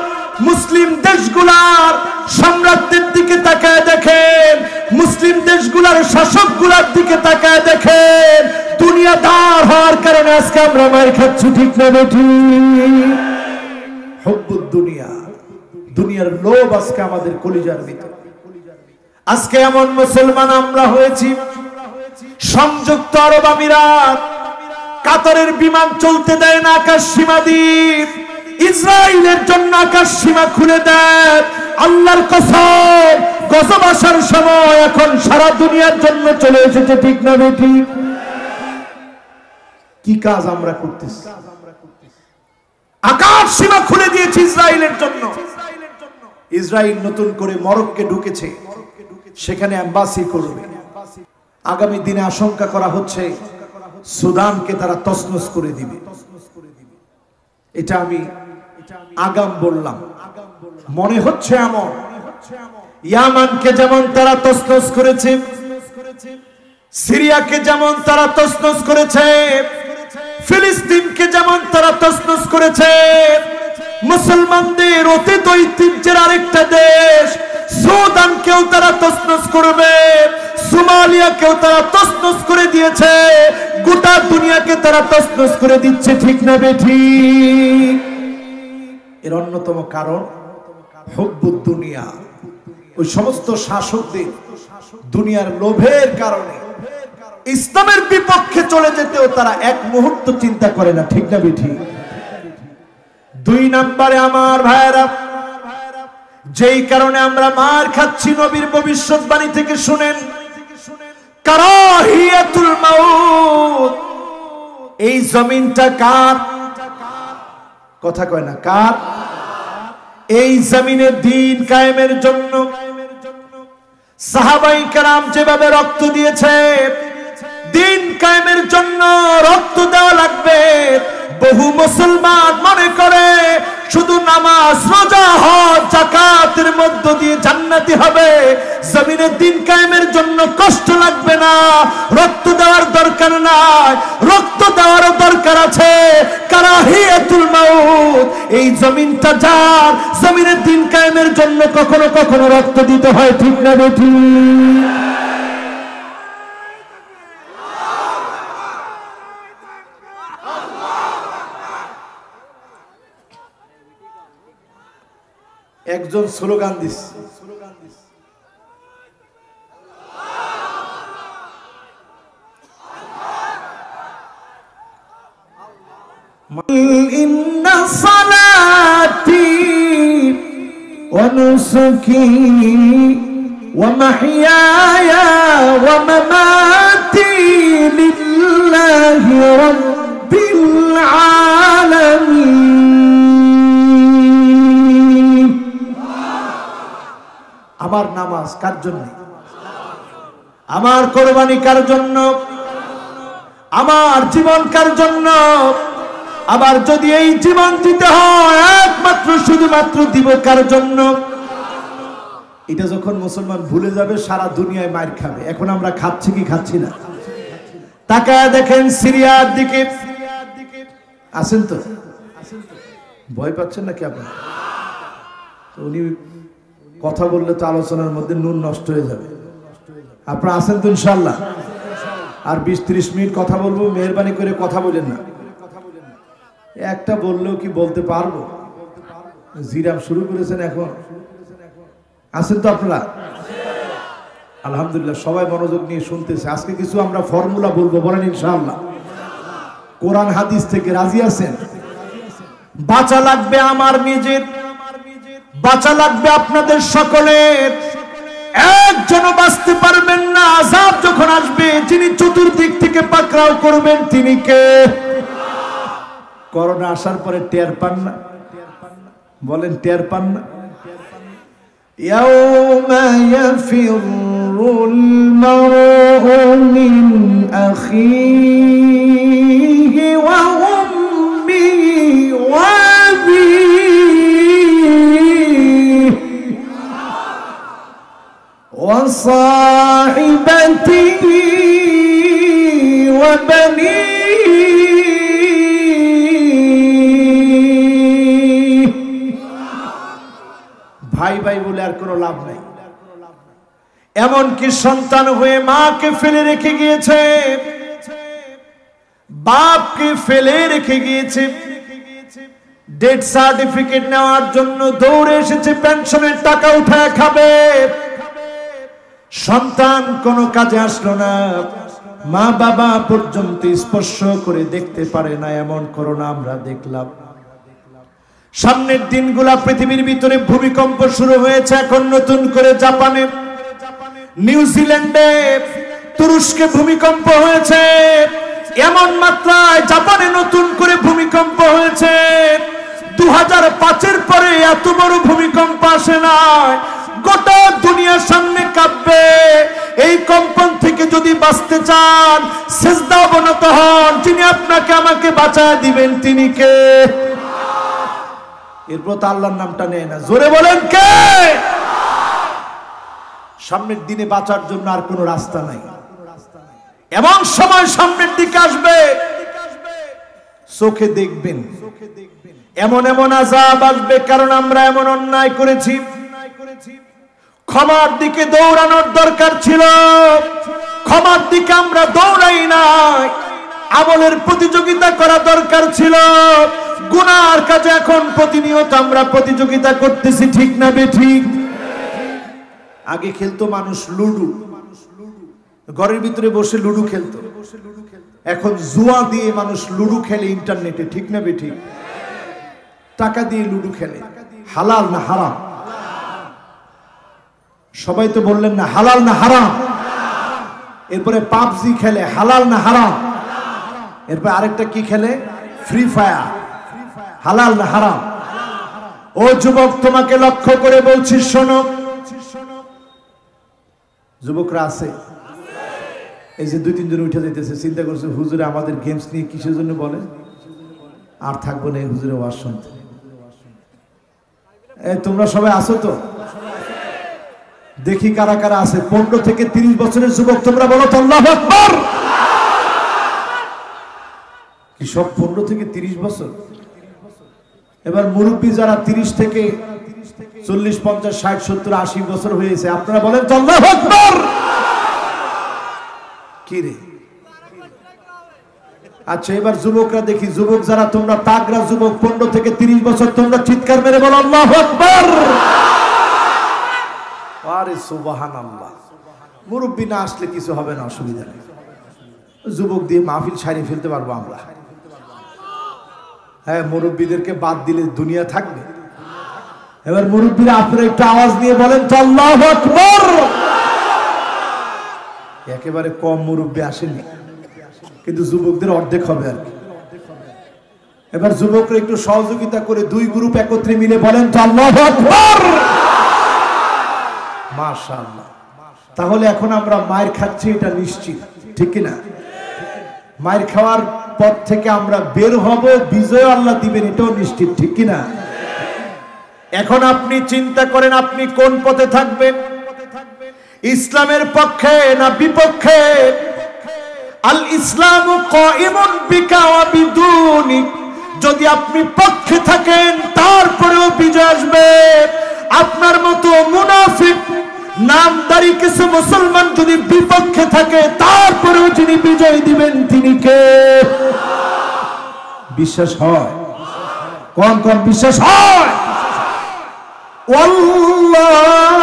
মুসলিম দেশগুলার সম্রাটদের দিকে তাকায় দেখেন, মুসলিম দেশগুলার শাসকগুলার দিকে তাকায় দেখেন, দুনিয়াদার হওয়ার কারণে আজকে আমরা মার খাচ্ছি, ঠিক না বেঠি? হুব্বুদ দুনিয়া, দুনিয়ার লোভ আজকে আমাদের কলিজার ভিতরে। আজকে এমন মুসলমান আমরা হয়েছি, সংযুক্ত আরব আমিরাত কাতারের বিমান চলতে দেয় না আকাশ সীমা দ্বীপ, ইসরায়েলের জন্য আকাশ সীমা খুলে দেয়। আল্লাহর কসম, গজব আসার সময় এখন সারা দুনিয়ার জন্য চলে এসেছে, ঠিক না বেঠি? কি কাজ আমরা করতেছি? আকাশ সীমা খুলে দিয়েছে ইসরায়েলের জন্য। ইসরায়েল নতুন করে মরক্কোকে ঢুকেছে, সেখানে এম্বাসি করবে। আগামী দিনে আশঙ্কা করা হচ্ছে সুদানকে তারা তছনছ করে দিবে। এটা আমি আগাম বললাম, মনে হচ্ছে এমন। ইয়ামানকে যেমন তারা তছনছ করেছে, সিরিয়াকে যেমন তারা তছনছ করেছে, ফিলিস্তিনকে যেমন তারা তছনছ করেছে, মুসলমানদের অতীত ঐতিহ্যের আরেকটা দেশ সুদানকেও তারা তছনছ করবে, সোমালিয়াকেও তারা তছনছ করে দিয়েছে, গোটা দুনিয়াকে তারা তছনছ করে দিচ্ছে, ঠিক না বেঠি? এর অন্যতম কারণ হুব্বুদ দুনিয়া। ওই সমস্ত শাসকদের দুনিয়ার লোভের কারণে ইসলামের বিপক্ষে চলে যেতেও তারা এক মুহূর্ত চিন্তা করে না, ঠিক না বেঠি? দুই নম্বরে আমার ভাইরা, যেই কারণে আমরা মার খাচ্ছি নবীর ভবিষ্যৎবাণী থেকে শুনেন, কারাহিয়াতুল মাউত। এই জমিনটা কার? কথা কয় না, কার? এই জমিনে দ্বীন কায়েমের জন্য সাহাবায়ে কেরাম যেভাবে রক্ত দিয়েছে, দ্বীন কায়েমের জন্য রক্ত দেওয়া লাগবে। বহু মুসলমান মনে করে শুধু নামাজ, রোজা, হজ, যাকাতের মধ্য দিয়ে জান্নাতি হবে, জমিনে দ্বীন কায়েমের জন্য কষ্ট লাগবে না, রক্ত দেওয়ার দরকার নাই। রক্ত দেওয়ারও দরকার আছে। কারাহিয়াতুল মাউত, এই জমিনটা যার, জমিনে দ্বীন কায়েমের জন্য কখনো কখনো রক্ত দিতে হয়, ঠিক না বেঠিক? একজন স্লোগান দিচ্ছে, ইন্না সালাতি ওয়া নুসুকি ওয়া মাহইয়ায়া ওয়া মামাতি লিল্লাহি রাব্বিল আলামিন। আমার নামাজ কার জন্য? আমার কোরবানি কার জন্য? আমার জীবন কার জন্য? আবার যদি এই জীবন দিতে হয় একমাত্র শুধুমাত্র দিব কার জন্য? এটা যখন মুসলমান ভুলে যাবে সারা দুনিয়ায় মার খাবে। এখন আমরা খাচ্ছি কি খাচ্ছি না? তাকায় দেখেন সিরিয়ার দিকে। আছেন তো? ভয় পাচ্ছেন নাকি আপনারা? তো উনি কথা বললে তো আলোচনার মধ্যে নুন নষ্ট হয়ে যাবে। আপনারা আছেন তো ইনশাআল্লাহ? আর 20-30 মিনিট কথা বলবো, মেহরবানি করে কথা বলেন না। একটা বললেও কি বলতে পারবো? জিরাম শুরু করেছেন এখন। আছেন তো আপনারা? আলহামদুলিল্লাহ, সবাই মনোযোগ নিয়ে শুনতেছে। আজকে কিছু আমরা ফর্মুলা বলবো, বলেন ইনশাআল্লাহ। কোরআন হাদিস থেকে রাজি আছেন? বাঁচা লাগবে আমার নিজের, বাঁচা লাগবে আপনাদের সকলের। একজনও বাঁচতে পারবেন না। আযাব যখন আসবে, যিনি চতুর্দিক থেকে পাকড়াও করবেন তিনি কে? করোনা আসার পরে টের পান না? বলেন টের পান না? ইয়াউমা ইয়াফিরুল মারউ মিন আখিহি ওয়া উম্মিহি ওয়া আবিহি ওয়া সাহিবাতিহি ওয়া বানিহি। ভাই ভাই বলে আর কোনো লাভ নাই। এমনকি সন্তান হয়ে মাকে ফেলে রেখে গিয়েছে, বাপকে ফেলে রেখে গিয়েছে, ডেথ সার্টিফিকেট নেওয়ার জন্য দৌড়ে এসেছে, পেনশনের টাকা উঠায় খাবে। সন্তান কোনো কাজে আসলো না, মা বাবা পর্যন্ত স্পর্শ করে দেখতে পারে না। এমন করোনা আমরা দেখলাম। সামনের দিনগুলা পৃথিবীর ভিতরে ভূমিকম্প শুরু হয়েছে এখন নতুন করে। জাপানে, নিউজিল্যান্ডে, তুরস্কে ভূমিকম্প হয়েছে। এমন মাত্রায় জাপানে নতুন করে ভূমিকম্প হয়েছে। 2005-এর পরে এত বড় ভূমিকম্প আসে না। গোটা দুনিয়ার সামনে কাঁপবে। এই কম্পন থেকে যদি বাঁচতে চান, সিজদা অবনত হন। যিনি আপনাকে আমাকে বাঁচায় দিবেন তিনি কে? এরপর তো আল্লাহর নামটা নেয় না। জোরে বলেন কে? সামনের দিনে বাঁচার জন্য আর কোনো রাস্তা নাই। এমন সময় সামনের দিকে আসবে, চোখে দেখবেন এমন এমন আযাব আসবে, কারণ আমরা এমন অন্যায় করেছি। ক্ষমার দিকে দৌড়ানোর দরকার ছিল, ক্ষমার দিকে আমরা দৌড়াই নাই। আমলের প্রতিযোগিতা করা দরকার ছিল। গুনার কাজে এখন প্রতিনিয়ত আমরা প্রতিযোগিতা করতেছি, ঠিক না বেঠিক? আগে খেলতো মানুষ লুডু, ঘরের ভিতরে বসে লুডু খেলতো। এখন জুয়া দিয়ে মানুষ লুডু খেলে ইন্টারনেটে, ঠিক না বেঠিক? টাকা দিয়ে লুডো খেলে, হালাল না হারাম? সবাই তো বললেন না হালাল না হারাম। এরপরে পাবজি খেলে, হালাল না হারাম? এরপরে আরেকটা কি খেলে, ফ্রি ফায়ার, হালাল না হারাম? ও যুবক, তোমাকে লক্ষ্য করে বলছি, শোনো। যুবকরা আছে, এই যে 2-3 জন উঠে যাইতেছে, চিন্তা করছে হুজুরে আমাদের গেমস নিয়ে কিসের জন্য বলে, আর থাকবো না এই হুজুরে ওয়াজ শুনতে। তোমরা সবাই আছো তো? দেখি কারা কারা আছে। 15 থেকে 30 বছরের যুবক, তোমরা বলো তো আল্লাহু আকবার। কি সব 15 থেকে 30 বছর? এবার মুরব্বী যারা 30 থেকে 40, 50, 60, 70, 80 বছর হয়েছে, আপনারা বলেন তো আল্লাহু আকবার। কি রে? আচ্ছা, এবার যুবকরা দেখি, যুবক যারা তোমরা তাগড়া যুবক, 15 থেকে 30 বছর, তোমরা চিৎকার মেরে বলো আল্লাহু আকবার। আরে সুবহানাল্লাহ। মুরব্বী না আসলে কিছু হবে না, অসুবিধা নেই, যুবক দিয়ে মাহফিল সারিয়ে ফেলতে পারবো আমরা। হ্যাঁ, মুরব্বীদেরকে বাদ দিলে দুনিয়া থাকবে। এবার মুরব্বীরা আপনারা একটু আওয়াজ দিয়ে বলেন তো আল্লাহু আকবার। একেবারে কম মুরব্বী আসেনি, কিন্তু যুবকদের অর্ধেক হবে আর কি। এবার যুবকরা একটু সহযোগিতা করে 2 গ্রুপ একত্রে মিলে বলেন তো আল্লাহু আকবার। মাশাআল্লাহ। তাহলে এখন আমরা মায়ের খাচ্ছি, এটা নিশ্চিত, ঠিক কি না? মায়ের খাওয়ার পর থেকে আমরা বের হব, বিজয় আল্লাহ দিবেন, এটাও নিশ্চিত, ঠিক কি না? এখন আপনি চিন্তা করেন, আপনি কোন পথে থাকবেন, ইসলামের পক্ষে না বিপক্ষে? আল ইসলামু কাইমুন বিকা ওয়া বিদুনিক। যদি আপনি পক্ষে থাকেন তারপরেও বিজয় আসবে। আপনার মতো মুনাফিক নামদারি কিছু মুসলমান যদি বিপক্ষে থাকে, তারপরেও যিনি বিজয় দিবেন তিনি কে? বিশ্বাস হয়? কোন কোন বিশ্বাস হয়? ওয়াল্লাহু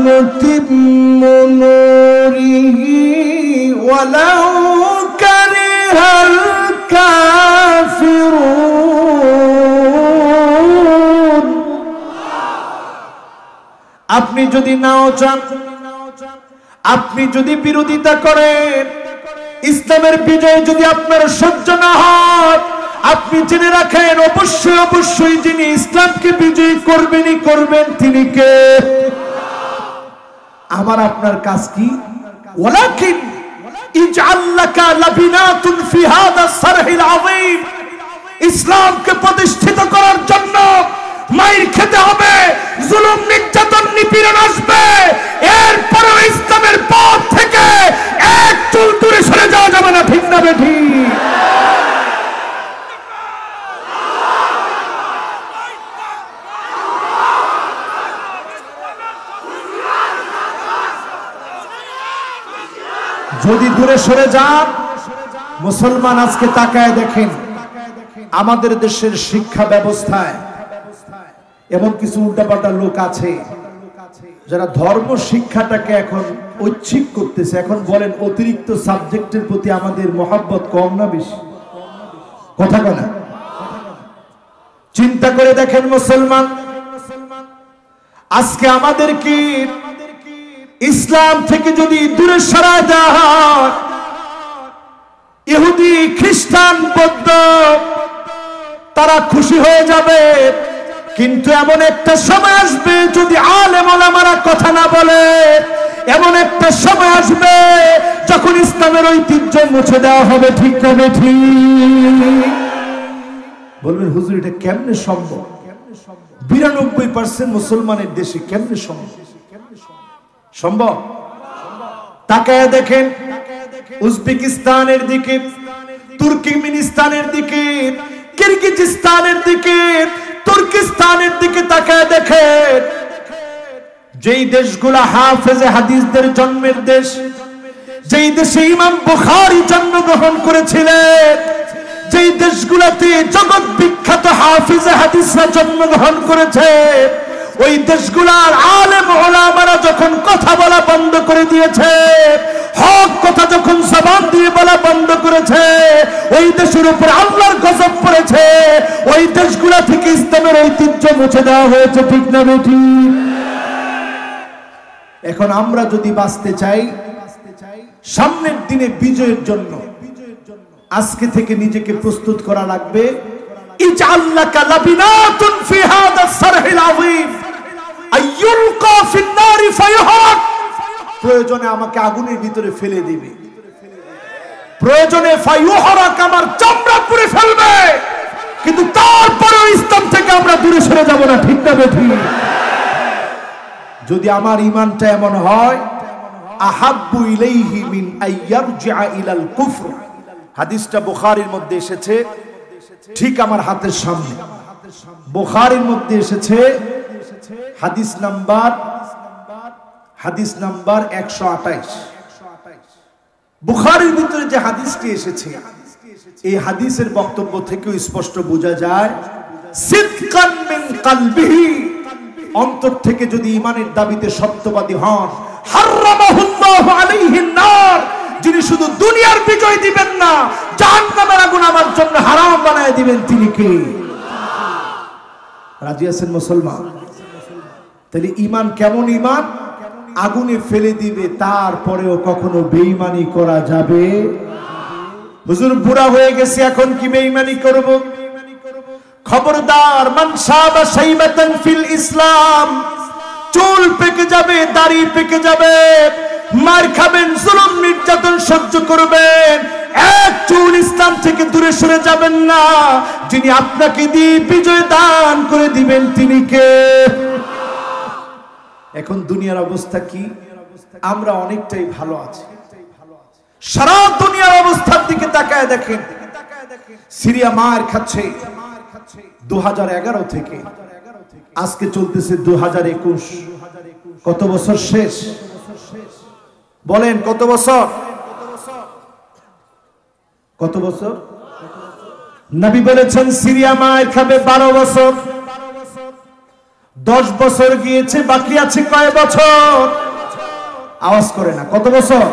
মুতিম্মু নূরিহি ওয়ালাউ কারিহাল কাফিরুন। আপনি যদি নাও চান, আপনি যদি বিরোধিতা করেন, ইসলামের বিজয় যদি আপনার সহ্য না হয়, আপনি জেনে রাখেন অবশ্যই অবশ্যই যিনি ইসলামকে বিজয়ী করবেনই করবেন তিনি কে? আমার আপনার কাজ কি? ওয়ালাকিন ইজআল লাকা লাবিনাতুন ফি হাদা সারহিল আযীম। ইসলামকে প্রতিষ্ঠিত করার জন্য মাইর খেতে হবে, জুলুম নির্যাতন নিপীড়ন আসবে, এরপরেও ইসলামের পথ থেকে এক চুল দূরে সরে যাওয়া যাবে না, ঠিক না বেঠি? যদি দূরে সরে যান, মুসলমান আজকে তাকায় দেখেন আমাদের দেশের শিক্ষা ব্যবস্থায় এমন কিছু উল্টাপাল্টা লোক আছে যারা ধর্ম শিক্ষাটাকে এখন ঐচ্ছিক করতেছে। এখন বলেন অতিরিক্ত সাবজেক্টের প্রতি আমাদের মহব্বত কম না বেশি? কথা বলে চিন্তা করে দেখেন মুসলমান, আজকে আমাদের কি ইসলাম থেকে যদি দূরে সরায় দেওয়া হয়, ইহুদি খ্রিস্টান বৌদ্ধ তারা খুশি হয়ে যাবে। কিন্তু এমন একটা সময় আসবে, যদি আলেম ওলামারা কথা না বলে, এমন একটা সময় আসবে যখন ইসলামের ঐতিহ্য মুছে দেওয়া হবে, ঠিক না বেঠি? বলবেন হুজুর এটা কেমনে সম্ভব? 92% মুসলমানের দেশে কেমনে সম্ভব? সম্ভব। তাকায় দেখেন উজবেকিস্তানের দিকে, তুর্কমেনিস্তানের দিকে, কিরগিজস্তানের দিকে, তুর্কিস্তানের দিকে তাকায় দেখেন, যেই দেশগুলা হাফেজে হাদিসদের জন্মের দেশ, যেই দেশে ইমাম বুখারী জন্মগ্রহণ করেছিলেন, যেই দেশগুলাতে জগৎ বিখ্যাত হাফেজে হাদিসরা জন্মগ্রহণ করেছে, ওই দেশগুলার আলেম ওলামারা যখন কথা বলা বন্ধ করে দিয়েছে, হক কথা যখন জবান দিয়ে বলা বন্ধ করেছে, ওই দেশের উপর আল্লাহর গজব পড়েছে, ওই দেশগুলা থেকে ইসলামের ঐতিহ্য মুছে দেওয়া হয়েছে। ঠিক না বেঠি? এখন আমরা যদি বাঁচতে চাই সামনের দিনে বিজয়ের জন্য, আজকে থেকে নিজেকে প্রস্তুত করা লাগবে। ইজআল্লাকা লাবিনাতুন ফি হাদা সারহিল আযীম আইয়ুলকা ফিন নারি ফায়ুহরাক। প্রয়োজনে আমাকে আগুনের ভিতরে ফেলে দিবে, প্রয়োজনে ফায়ুহরাক আমার চামড়া পুড়ে ফেলবে, কিন্তু তারপরেও ইসলাম থেকে আমরা দূরে সরে যাব না। ঠিক না বেঠিক? যদি আমার ঈমানটা এমন হয়, আহাব্বু ইলাইহি মিন আইয়ারজিআ ইলাল কুফর। হাদিসটা বুখারীর মধ্যে এসেছে, ঠিক আমার হাতের সামনে বুখারীর মধ্যে এসেছে, হাদিস নাম্বার 128। বুখারীর ভিতরে যে হাদিসটি এসেছে, এই হাদিসের বক্তব্য থেকেও স্পষ্ট বোঝা যায়, সিদকান মিন কলবিহি, অন্তর থেকে যদি ঈমানের দাবিতে সত্যবাদী হন, হারামাহুল্লাহু আলাইহিন নার, যিনি শুধু দুনিয়ার বিজয় দিবেন না, জাহান্নামের আগুন আমার জন্য হারাম বানায় দিবেন, তিনি কে? রাজি আছেন মুসলমান? তাহলে ঈমান কেমন ঈমান? আগুনে ফেলে দিবে, তারপরেও কখনো বেঈমানি করা যাবে? হুজুর বুড়া হয়ে গেছে, এখন কি বেঈমানি করব? খবরদার, মান শাবা শাইবাতান ফিল ইসলাম, চুল পেকে যাবে, দাড়ি পেকে যাবে, মার খাবেন, জুলুম নির্যাতন সহ্য করবেন, এক চুল ইসলাম থেকে দূরে সরে যাবেন না। যিনি আপনাকে দিয়ে বিজয় দান করে দিবেন, তিনি কে? এখন দুনিয়ার অবস্থা কি? আমরা অনেকটাই ভালো আছি। সারা দুনিয়ার অবস্থার দিকে তাকায় দেখেন, সিরিয়া মার খাচ্ছে 2011 থেকে, আজকে চলতেছে 2021। কত বছর শেষ? বলেন কত বছর? কত বছর? নবী বলেছেন সিরিয়া মার খাবে 12 বছর। 10 বছর গিয়েছে, বাকি আছে কয় বছর? আওয়াজ করে না, কত বছর?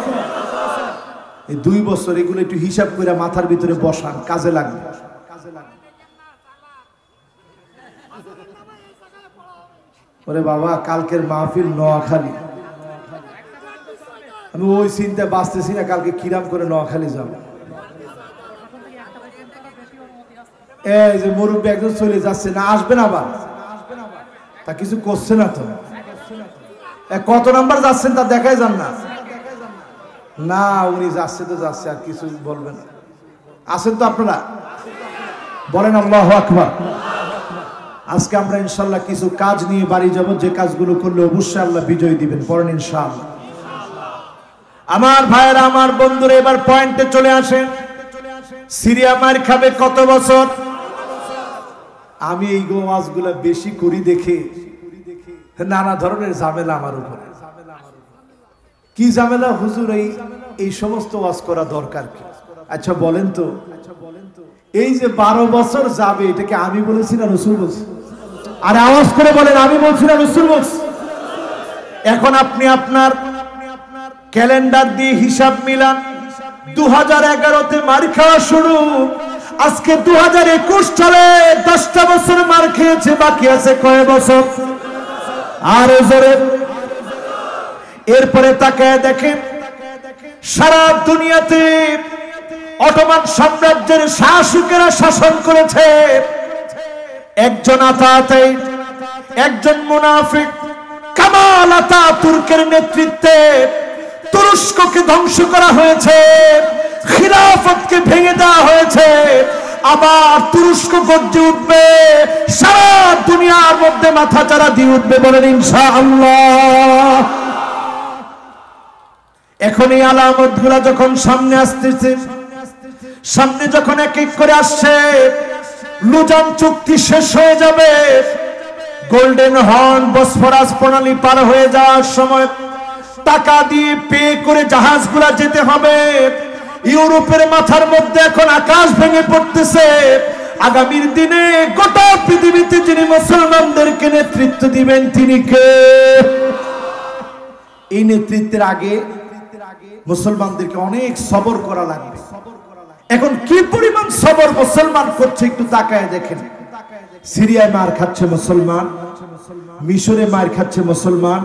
এই 2 বছর, এগুলো একটু হিসাব করে মাথার ভিতরে বসান, কাজে লাগবে। ওরে বাবা, কালকের মাহফিল নোয়াখালী, আমি ওই চিন্তা বাঁচতেছি না, কালকে কিরাম করে নোয়াখালী যাব। এই যে মুরব্বী একজন চলে যাচ্ছে না, আসবেন আবার, তা কিছু করছে না তো। কত নাম্বার যাচ্ছেন তা দেখাই যান না। না, উনি যাচ্ছে তো যাচ্ছে, আর কিছু বলবেন না। আছেন তো আপনারা? বলেন আল্লাহু আকবার। আজকে আমরা ইনশাআল্লাহ কিছু কাজ নিয়ে বাড়ি যাব, যে কাজগুলো করলে অবশ্যই আল্লাহ বিজয় দিবেন। পড়েন ইনশাআল্লাহ। আমার ভাইয়েরা, আমার বন্ধুরা, এবার পয়েন্টে চলে আসেন। সিরিয়া মার খাবে কত বছর? আমি এই ওয়াজগুলো বেশি করি দেখে নানা ধরনের ঝামেলা আমার উপরে। কি ঝামেলা হুজুর? এই সমস্ত ওয়াজ করা দরকার কি? আচ্ছা বলেন তো, এই যে 12 বছর যাবে, এটাকে আমি বলেছি না রাসূল বলছে? আরে আওয়াজ করে বলেন, আমি বলছি না রাসূল বলছে? এখন আপনি আপনার ক্যালেন্ডার দিয়ে হিসাব মিলান। 2011-তে মার খাওয়া শুরু, আজকে 2021 চলে, 10টা বছর মার খেয়েছে, বাকি আছে কয় বছর? আর জোরে। এরপরে তাকায় দেখেন, সারা দুনিয়াতে অটোমান সাম্রাজ্যের শাসকেরা শাসন করেছে। একজন আতাতাই, একজন মুনাফিক কামাল আতাতুর্কের নেতৃত্বে তুরস্ককে ধ্বংস করা হয়েছে, খিলাফতকে ভেঙে দেওয়া হয়েছে। আবার তুরস্ক গর্জে উঠবে, সারা দুনিয়ার মধ্যে মাথা চারা দিয়ে উঠবে। বলেন ইনশাআল্লাহ। এখন এই আলামত গুলা যখন সামনে আসতেছে, সামনে যখন এক এক করে আসছে, লুজান চুক্তি শেষ হয়ে যাবে, গোল্ডেন হর্ন বসফরাস প্রণালী পার হয়ে যাওয়ার সময় টাকা দিয়ে পে করে জাহাজগুলা যেতে হবে। ইউরোপের মাথার মধ্যে এখন আকাশ ভেঙে পড়তেছে। আগামীর দিনে গোটা পৃথিবীতে যিনি মুসলমানদেরকে নেতৃত্ব দিবেন, তিনি কে? এই নেতৃত্বের আগে মুসলমানদেরকে অনেক সবর করা লাগবে। এখন কি পরিমাণ সবর মুসলমান করছে একটু তাকায় দেখেন। সিরিয়ায় মার খাচ্ছে মুসলমান, মিশরে মার খাচ্ছে মুসলমান,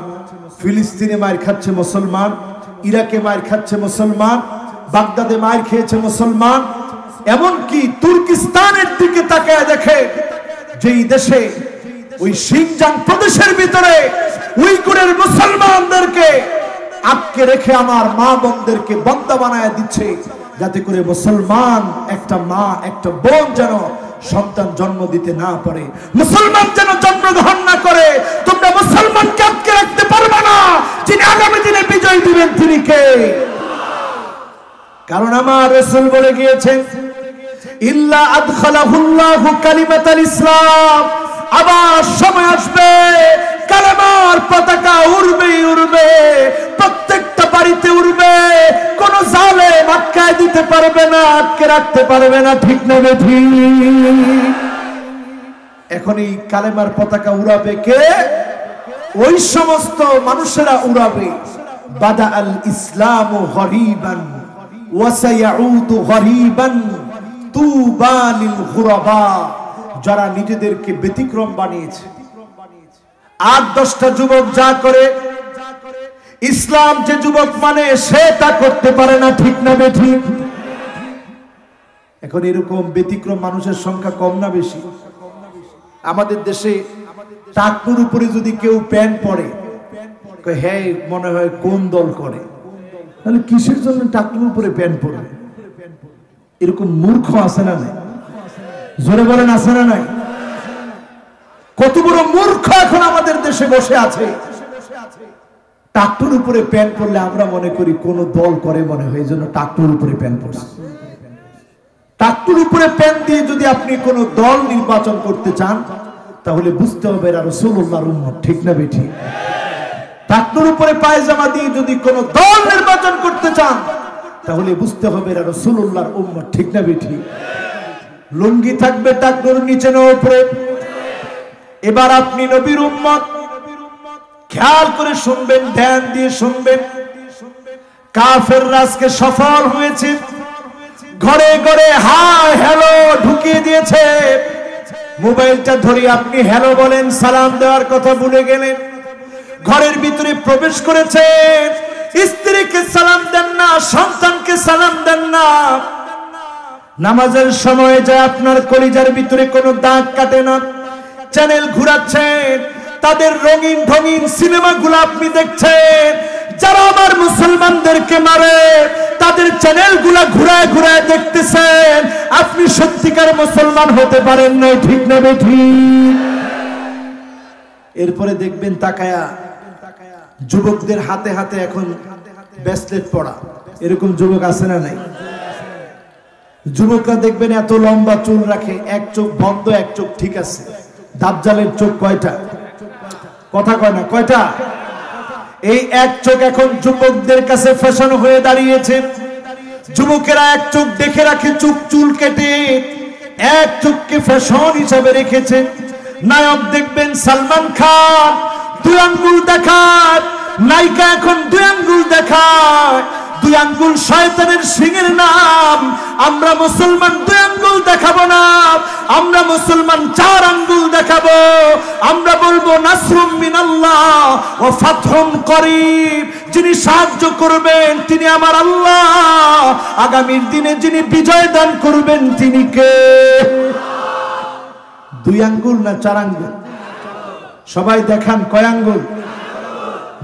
ফিলিস্তিনে মার খাচ্ছে মুসলমান, ইরাকে মার খাচ্ছে মুসলমান, বাগদাদে মার খেয়েছে মুসলমান, এমনকি তুর্কিস্তানের দিকে তাকায় দেখে, যেই দেশে ওই সিনজাং প্রদেশের ভিতরে উইগুরের মুসলমানদেরকে আটকে রেখে আমার মা বোনদেরকে বন্দা বানায় দিচ্ছে, যাতে করে মুসলমান একটা মা একটা বোন যেন সন্তান জন্ম দিতে না পারে, মুসলমান যেন জন্মগ্রহণ না করে। তোমরা মুসলমানকে আটকে রাখতে পারবে না, যিনি আগামী দিনে বিজয় দিবেন তিনি কে? কারণ আমার রাসূল বলে গিয়েছেন, ইল্লা আদখালাহুল্লাহু কালিমাতাল ইসলাম, আবার সময় আসবে কালেমার পতাকা উড়বে উড়বে, প্রত্যেকটা বাড়িতে উড়বে, কোন জালেম আটকায় দিতে পারবে না, আটকে রাখতে পারবে না, ঠিক না ঠিক? এখন এই কালেমার পতাকা উড়াবে কে? ওই সমস্ত মানুষেরা উড়াবে। বাদা আল ইসলামু গরীবান ওয়া সায়াউদু গরীবান তুবা লিল গুরাবা, যারা নিজেদেরকে ব্যতিক্রম বানিয়েছে। 8-10টা যুবক যা করে, ইসলাম যে যুবক মানে সে তা করতে পারে না, ঠিক না বেঠিক? এখন এরকম ব্যতিক্রম মানুষের সংখ্যা কম না বেশি? আমাদের দেশে টাকনুর উপরে যদি কেউ প্যান্ট পরে, হ্যাঁ মনে হয় কোন দল করে, তাহলে কিসের জন্য টাকনুর উপরে প্যান্ট পরবে? এরকম মূর্খ আছে না নাই? জোরে বলেন আছে না নাই? কত বড় মূর্খ এখন আমাদের দেশে বসে আছে। টাকনুর উপরে প্যান্ট পরলে আমরা মনে করি কোন দল করে মনে হয়, এই জন্য টাকনুর উপরে প্যান্ট পরছে। টাকনুর উপরে প্যান্ট দিয়ে যদি আপনি কোন দল নির্বাচন করতে চান, তাহলে বুঝতে হবে এরা রাসূলুল্লাহর উম্মত, ঠিক না বেঠিক? টাকনুর উপরে পায়জামা দিয়ে যদি কোন দল নির্বাচন করতে চান, তাহলে বুঝতে হবে এরা রাসূলুল্লাহর উম্মত, ঠিক না বেঠিক? লুঙ্গি থাকবে টাকনুর নিচে না উপরে? এবার আপনি নবীর উম্মত, খেয়াল করে শুনবেন, ধ্যান দিয়ে শুনবেন। কাফেররা আজকে সফল হয়েছে, ঘরে ঘরে হাই হ্যালো ঢুকিয়ে দিয়েছে। মোবাইলটা ধরে আপনি হ্যালো বলেন, সালাম দেওয়ার কথা ভুলে গেলেন। ঘরের ভিতরে প্রবেশ করেছেন, স্ত্রীকে সালাম দেন না, সন্তানকে সালাম দেন না। নামাজের সময় যায় আপনার কলিজার ভিতরে কোনো দাগ কাটে না। চ্যানেল ঘুরাচ্ছেন, তাদের রঙিন ঢঙিন সিনেমাগুলো আপনি দেখছেন। যারা আমার মুসলমানদেরকে মারে তাদের চ্যানেলগুলো ঘুরায় ঘুরায় দেখতেছেন। আপনি সত্যিকার মুসলমান হতে পারেন না, ঠিক না বেঠিক? এরপরে দেখবেন তাকায়া যুবকদের হাতে হাতে এখন ব্রেসলেট পরা, এরকম যুবক আছে না নাই? যুবকরা দেখবেন এত লম্বা চুল রাখে, এক চোখ বন্ধ এক চোখ ঠিক আছে। দাজ্জালের চোখ কয়টা? কথা কয় না, কয়টা? এই এক চোখ এখন যুবকদের কাছে ফ্যাশন হয়ে দাঁড়িয়েছে। যুবকেরা এক চোখ দেখে রাখে, চোখ চুল কেটে এক চোখকে ফ্যাশন হিসাবে রেখেছে। নায়ক দেখবেন সালমান খান 2 আঙ্গুল দেখায়, নায়িকা এখন 2 আঙ্গুল দেখায়। 2 আঙ্গুল শয়তানের সিংহের নাম। আমরা মুসলমান 2 আঙ্গুল দেখাবো না, আমরা মুসলমান 4 আঙ্গুল দেখাবো। আমরা বলবো নাসরুম মিনাল্লাহ ওয়া ফাতহুন করিব, যিনি সাহায্য করবেন তিনি আমার আল্লাহ, আগামীর দিনে যিনি বিজয় দান করবেন তিনি কে? 2 আঙ্গুল না 4 আঙ্গুল? সবাই দেখান কয় আঙ্গুল?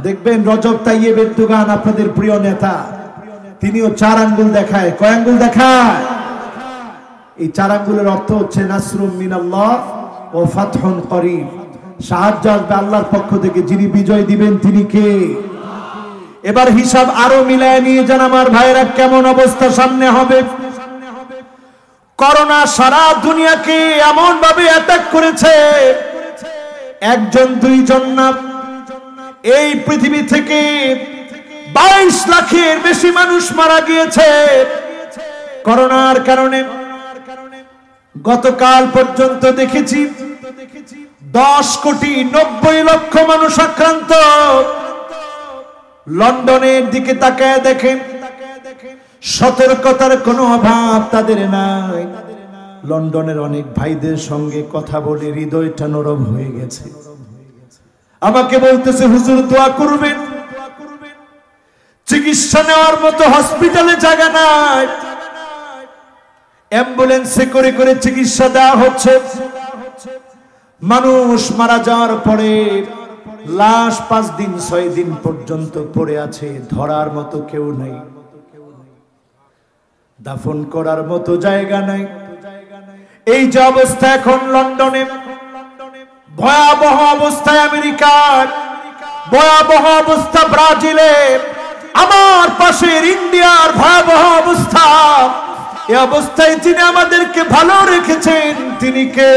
দেখবেন রজব তাইয়েব এরদোগান আপনাদের প্রিয় নেতা, তিনিও 4 আঙ্গুল দেখায়। কয় আঙ্গুল দেখায়? এই 4 আঙ্গুলের অর্থ হচ্ছে নাসরুম মিনাল্লাহ ও ফাতহুন করিব, সাহায্য আসবে আল্লাহর পক্ষ থেকে, যিনি বিজয় দিবেন তিনি কে? এবার হিসাব আরো মিলায় নিয়ে যান আমার ভাইরা, কেমন অবস্থা সামনে হবে। করোনা সারা দুনিয়াকে এমন ভাবে অ্যাটাক করেছে, 1 2 জন না, এই পৃথিবী থেকে 22 লাখের বেশি মানুষ মারা গিয়েছে করোনার কারণে। গতকাল পর্যন্ত দেখেছি 10,90,00,000 মানুষ আক্রান্ত। লন্ডনের দিকে তাকায় দেখেন সতর্কতার কোনো অভাব তাদের নাই। লন্ডনের অনেক ভাইদের সঙ্গে কথা বলে হৃদয়টা নরম হয়ে গেছে। আমাকে বলতেছে হুজুর দোয়া করবেন, চিকিৎসা নেওয়ার মতো হসপিটালে জায়গা নাই, অ্যাম্বুলেন্সে করে করে চিকিৎসা দেওয়া হচ্ছে। মানুষ মারা যাওয়ার পরে লাশ 5 দিন 6 দিন পর্যন্ত পড়ে আছে, ধরার মতো কেউ নাই, দাফন করার মতো জায়গা নাই। এই যে অবস্থা এখন লন্ডনে, ভয়াবহ অবস্থায় আমেরিকার, ভয়াবহ অবস্থা ব্রাজিলে, আমার পাশের ইন্ডিয়ার ভয়াবহ অবস্থা। এই অবস্থায় যিনি আমাদেরকে ভালো রেখেছেন তিনি কে?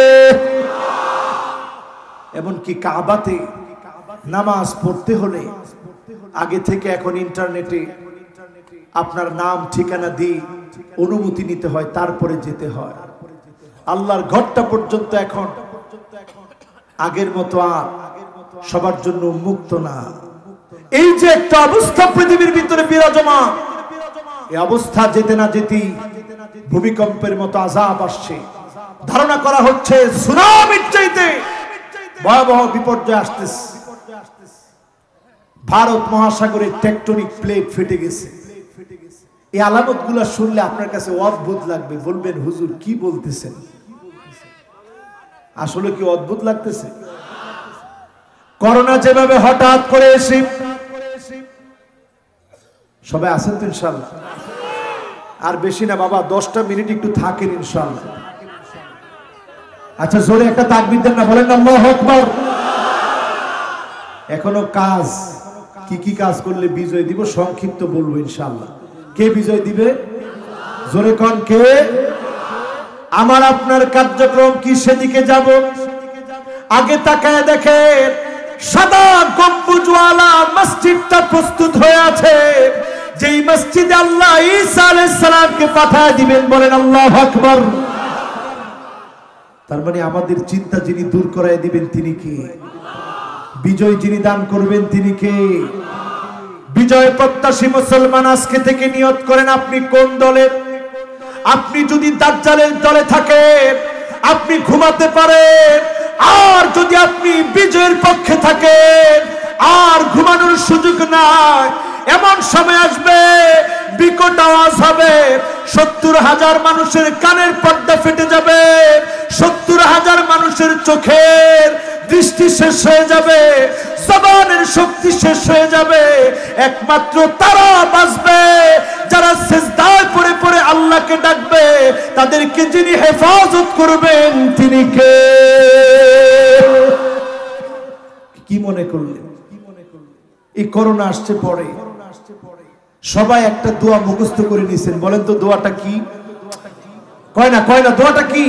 এমনকি কাবাতে নামাজ পড়তে হলে আগে থেকে এখন ইন্টারনেটে আপনার নাম ঠিকানা দিয়ে অনুমতি নিতে হয়, তারপরে যেতে হয়। আল্লাহর ঘরটা পর্যন্ত এখন আগের মতো আর সবার জন্য মুক্ত না। এই যে একটা অবস্থা পৃথিবীর ভিতরে বিরাজমান, এই অবস্থা যেতে না যেতেই ভূমিকম্পের মতো আযাব আসছে। ধারণা করা হচ্ছে সুনামির চাইতে ভয়াবহ বিপর্যয় আসতেছে। ভারত মহাসাগরে টেকটনিক প্লেট ফেটে গেছে। এই আলামতগুলো শুনলে আপনার কাছে অদ্ভুত লাগবে, বলবেন হুজুর কি বলতেছেন? আসলে কি অদ্ভুত লাগতেছে? করোনা যেভাবে হঠাৎ করে এসে, সবাই আছেন তো ইনশাআল্লাহ? আর বেশি না বাবা, 10টা মিনিট একটু থাকেন ইনশাআল্লাহ। আচ্ছা জোরে একটা তাকবীর দেন না, বলেন আল্লাহু আকবার। এখনো কাজ, কি কি কাজ করলে বিজয় দিব সংক্ষিপ্ত বলবো ইনশাআল্লাহ। কে বিজয় দিবে? জোরে কোন কে? আমার আপনার কার্যক্রম কি সেদিকে যাব? আগে তাকায় দেখেন, সাদা গম্বুজওয়ালা মসজিদটা প্রস্তুত হয়ে আছে, যেই মসজিদে আল্লাহ ঈসা আলাইহিস সালামকে পাঠিয়ে দিবেন। বলেন আল্লাহু আকবার। তার মানে আমাদের চিন্তা যিনি দূর করায় দিবেন তিনি কে? বিজয় যিনি দান করবেন তিনি কে? বিজয় প্রত্যাশী মুসলমান আজকে থেকে নিয়ত করেন আপনি কোন দলে। আপনি যদি দাজ্জালের দলে থাকেন আপনি ঘুমাতে পারেন, আর যদি আপনি বিজয়ের পক্ষে থাকেন আর ঘুমানোর সুযোগ নাই। এমন সময় আসবে, বিকট আওয়াজ হবে, 70,000 মানুষের কানের পর্দা ফেটে যাবে, 70,000 মানুষের চোখের দৃষ্টি শেষ হয়ে যাবে, জবানের শক্তি শেষ হয়ে যাবে। একমাত্র তারা বাঁচবে যারা সিজদায় পড়ে পড়ে আল্লাহকে ডাকবে। তাদেরকে যিনি হেফাজত করবেন তিনি কে? কি মনে করলেন? এই করোনা আসছে পরে সবাই একটা দোয়া মুখস্থ করে নিছেন, বলেন তো দোয়াটা কি? কয় না দোয়াটা কি?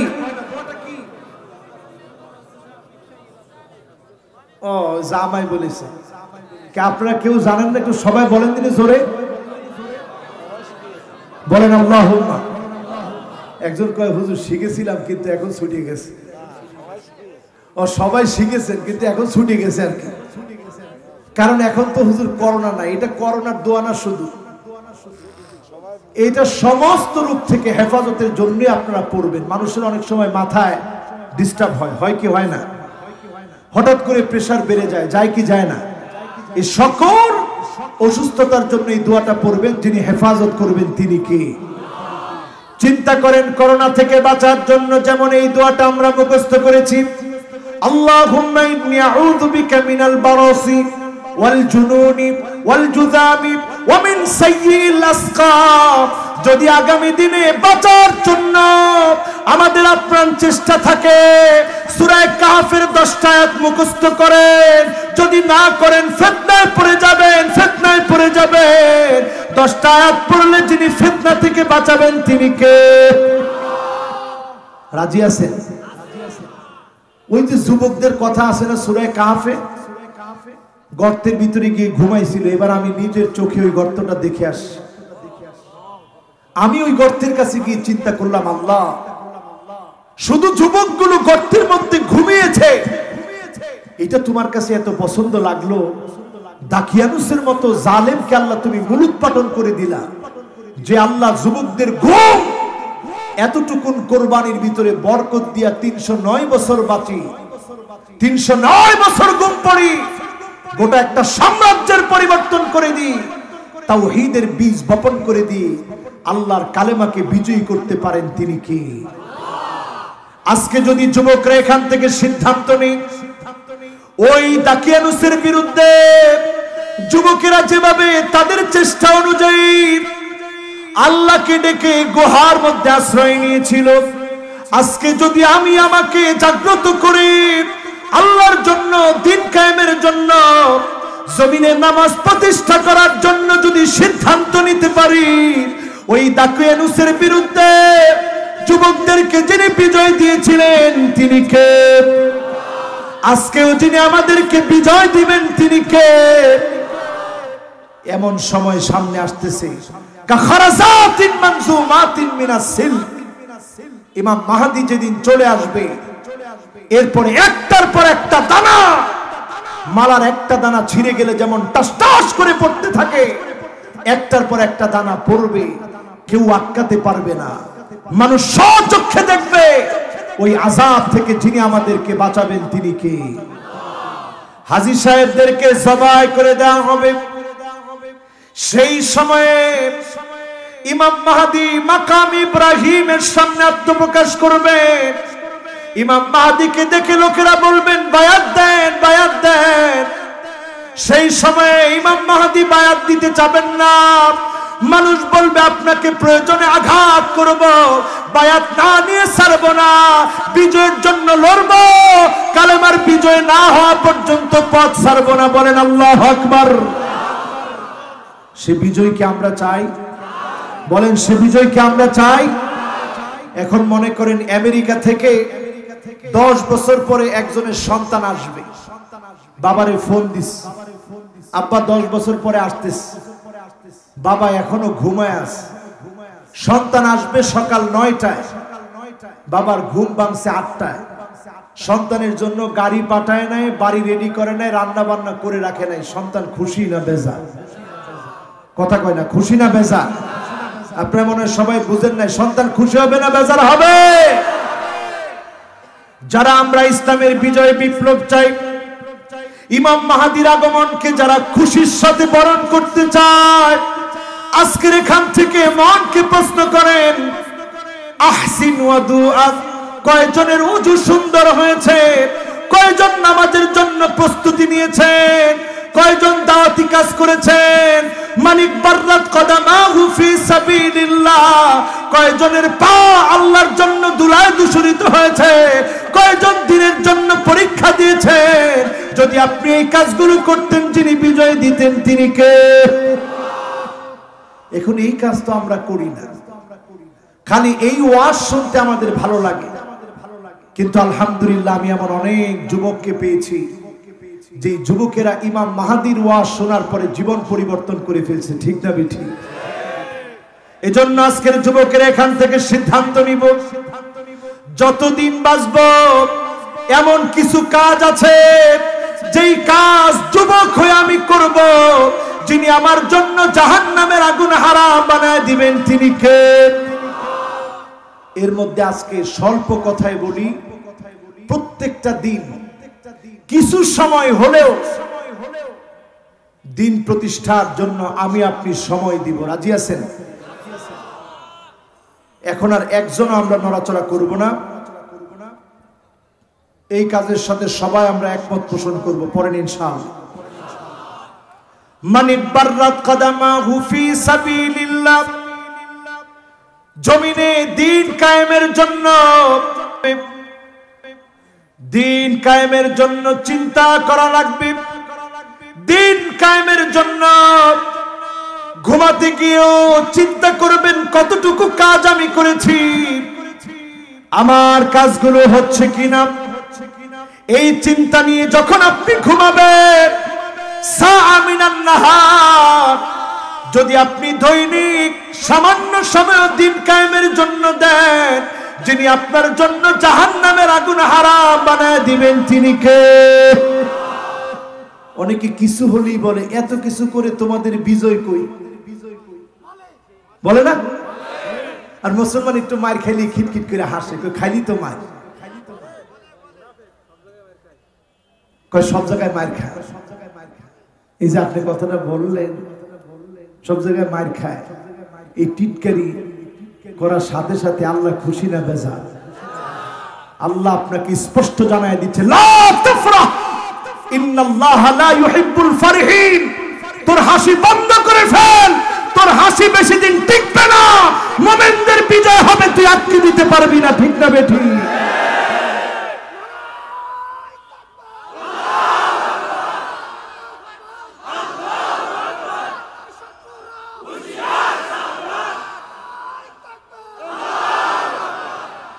ও জামাই বলেছে, কে আপনারা কেউ জানেন না? একটু সবাই বলেন দিনে জোরে, বলেন আল্লাহুম্মা। একজন কয় হুজুর শিখেছিলাম কিন্তু এখন ছুটে গেছে। ও সবাই শিখেছেন কিন্তু এখন ছুটে গেছে আর কি। কারণ এখন তো হুজুর করোনা নাই, এটা করোনার দোয়া না, শুধু এটা সমস্ত রূপ থেকে হেফাজতের জন্য আপনারা পড়বেন। মানুষের অনেক সময় মাথায় ডিস্টার্ব হয় কি হয় না? হঠাৎ করে প্রেসার বেড়ে যায় কি যায় না? এই সকল অসুস্থতার জন্য এই দোয়াটা পড়বেন, যিনি হেফাজত করবেন তিনি কে? চিন্তা করেন করোনা থেকে বাঁচার জন্য যেমন এই দোয়াটা আমরা মুখস্থ করেছি, আল্লাহুম্মা ইন্নী আউযু বিকা মিনাল বারাসি ওয়াল জুনুনি ওয়াল জুযামি ওয়া মিন সাইয়্যিল আসকাম। যদি আগামী দিনে বাঁচার জন্য আমাদের আপ্রাণ চেষ্টা থাকে, সূরা কাহফের 10টা আয়াত মুখস্থ করেন। যদি না করেন ফিতনায় পড়ে যাবেন। 10টা আয়াত পড়লে যিনি ফিতনা থেকে বাঁচাবেন তিনি কে? রাজি আছেন? ওই যে যুবকদের কথা আছে না সূরা কাহফে, গর্তের ভিতরে গিয়ে ঘুমাইছিল। এবার আমি নিজের চোখে ওই গর্তটা দেখে আসি। আমি ওই গর্তের কাছে গিয়ে চিন্তা করলাম, আল্লাহ, শুধু যুবকগুলো গর্তের মধ্যে ঘুমিয়েছে, এটা তোমার কাছে এত পছন্দ লাগলো? দাকিয়ানুসের মতো জালেমকে আল্লাহ তুমি মুলুক পাটন করে দিলা। যে আল্লাহ যুবকদের ঘুম এতটুকুন কোরবানির ভিতরে বরকত দিয়া 309 বছর বাঁচি, 309 বছর ঘুম পড়ি, গোটা একটা সাম্রাজ্যের পরিবর্তন করে দিই, তাওহীদের বীজ বপন করে দিই, আল্লাহর কালেমাকে বিজয়ী করতে পারেন তিনি কে? আজকে যদি যুবকরা এখান থেকে সিদ্ধান্ত নেই ওই দাকিয়ানুসের বিরুদ্ধে, যুবকেরা যেভাবে তাদের চেষ্টা অনুযায়ী আল্লাহকে ডেকে গুহার মধ্যে আশ্রয় নিয়েছিল, আজকে যদি আমি আমাকে জাগ্রত করে আল্লাহর জন্য, দিন কায়েমের জন্য, জমিনে নামাজ প্রতিষ্ঠা করার জন্য যদি সিদ্ধান্ত নিতে পারি, ওই দাকিয়ানুসের বিরুদ্ধে যুবকদেরকে যিনি বিজয় দিয়েছিলেন তিনি কে? আজকেও যিনি আমাদেরকে বিজয় দিবেন তিনি কে? এমন সময় সামনে আসতেছে, কাখারাজাতিন মানজুমাতিন মিনাস সিলক, ইমাম মাহদী যেদিন চলে আসবে, এরপরে একটার পর একটা দানা, মালার একটা দানা ছিঁড়ে গেলে যেমন টাস টাস করে পড়তে থাকে, একটার পর একটা দানা পড়বে, কেউ আটকাতে পারবে না। মানুষ স্বচক্ষে দেখবে ওই আযাব থেকে যিনি আমাদেরকে বাঁচাবেন তিনি কে? হাজী সাহেবদেরকে জবাই করে দেওয়া হবে। সেই সময়ে ইমাম মাহদী মাকাম ইব্রাহিমের সামনে আত্মপ্রকাশ করবেন। ইমাম মাহদীকে দেখে লোকেরা বলবেন বায়াত দেন, বায়াত দেন। সেই সময়ে ইমাম মাহদী বায়াত দিতে চাবেন না। মানুষ বলবে আপনাকে প্রয়োজনে আঘাত করব, বায়াত না নিয়ে ছাড়ব না, বিজয়ের জন্য লড়ব, কালেমার বিজয় না হওয়া পর্যন্ত পথ ছাড়ব না। বলেন আল্লাহু আকবার। সে বিজয়কে আমরা চাই? বলেন সে বিজয়কে আমরা চাই? এখন মনে করেন আমেরিকা থেকে 10 বছর পরে একজনের সন্তান আসবে, বাবারে ফোন দিস, আব্বা 10 বছর পরে আসতেছে, বাবা এখনো ঘুমায় আছে। সন্তান আসবে সকাল 9টায়, বাবার ঘুম ভাঙছে 8টায়। সন্তানের জন্য গাড়ি পাঠায় নাই, বাড়ি রেডি করে নাই, রান্না বান্না করে রাখে নাই। সন্তান খুশি না বেজার? কথা কয় না, খুশি না বেজার? আপনারা মনে হয় সবাই বুঝেন নাই। সন্তান খুশি হবে না বেজার হবে? যারা আমরা ইসলামের বিজয় বিপ্লব চাই, ইমাম মাহদীর আগমনকে যারা খুশির সাথে বরণ করতে চায়, আজকের এখান থেকে মনকে প্রশ্ন করেন, আহসিন ওয়াদুআ, কয়জনের ওযু সুন্দর হয়েছে? কয়জন নামাজের জন্য প্রস্তুতি নিয়েছেন? কয়জন দাওয়াতি কাজ করেছেন? মানিক বাররাত কদামাহু ফি সাবিলিল্লাহ, কয়জনের পা আল্লাহর জন্য ধুলায় দূষিত হয়েছে? কয়জন দিনের জন্য পরীক্ষা দিয়েছেন? যদি আপনি এই কাজগুলো করতেন, যিনি বিজয় দিতেন তিনি কে? এখন এই কাজ তো আমরা করি না, খালি এই ওয়াজ শুনতে আমাদের ভালো লাগে। কিন্তু আলহামদুলিল্লাহ আমি এমন অনেক যুবককে পেয়েছি যে যুবকেরা ইমাম মাহদীর ওয়াজ শোনার পরে জীবন পরিবর্তন করে ফেলছে। ঠিক না বেঠিক? এজন্য আজকের যুবকেরা এখান থেকে সিদ্ধান্ত নিব, যতদিন বাঁচব এমন কিছু কাজ আছে যেই কাজ যুবক হয়ে আমি করব, যিনি আমার জন্য জাহান্নামের আগুন হারাম বানায় দিবেন তিনি কে? এর মধ্যে আজকে স্বল্প কথায় বলি, প্রত্যেকটা দিন কিছু সময় হলেও দিন প্রতিষ্ঠার জন্য আমি আপনি সময় দিব। রাজি আছেন? এখন আর একজনও আমরা নড়াচড়া করব না। এই কাজের সাথে সবাই আমরা একমত পোষণ করব। পড়েন ইনশাআল্লাহ। মান বাররাত কদামাহু ফি সাবিলিল্লাহ, জমিনে দিন কায়েমের জন্য, দিন কায়েমের জন্য চিন্তা করা লাগবে। দিন কায়েমের জন্য ঘুমাতে গিয়েও চিন্তা করবেন কতটুকু কাজ আমি করেছি, আমার কাজগুলো হচ্ছে কিনা। এই চিন্তা নিয়ে যখন আপনি ঘুমাবেন, সাআ মিনান নাহার, যদি আপনি দৈনিক সামান্য সময় দিন কায়েমের জন্য দেন, যিনি আপনার জন্য জাহান্নামের আগুন হারাম বানায় দিবেন তিনি কে? অনেকে কিছু হলেই বলে এত কিছু করে তোমাদের বিজয় কই? বলে না? আর মুসলমান একটু মার খাইলে খিটখিট করে হাসে, খাইলি তো মার, কয় সব জায়গায় মার খায়। এই যে আপনি কথাটা বললেন, সব জায়গায় মার খায়, এই টিটকারি করার সাথে সাথে আল্লাহ খুশি না বেজার? আল্লাহ আপনাকে স্পষ্ট জানায় দিচ্ছে, লা তাফরাহ ইন্নাল্লাহা লা ইউহিব্বুল ফারিহিন। তোর হাসি বন্ধ করে ফেল, তোর হাসি বেশি দিন টিকবে না। মুমিনদের বিজয় হবে, তুই আটকে দিতে পারবি না, ঠিক না বেঠি?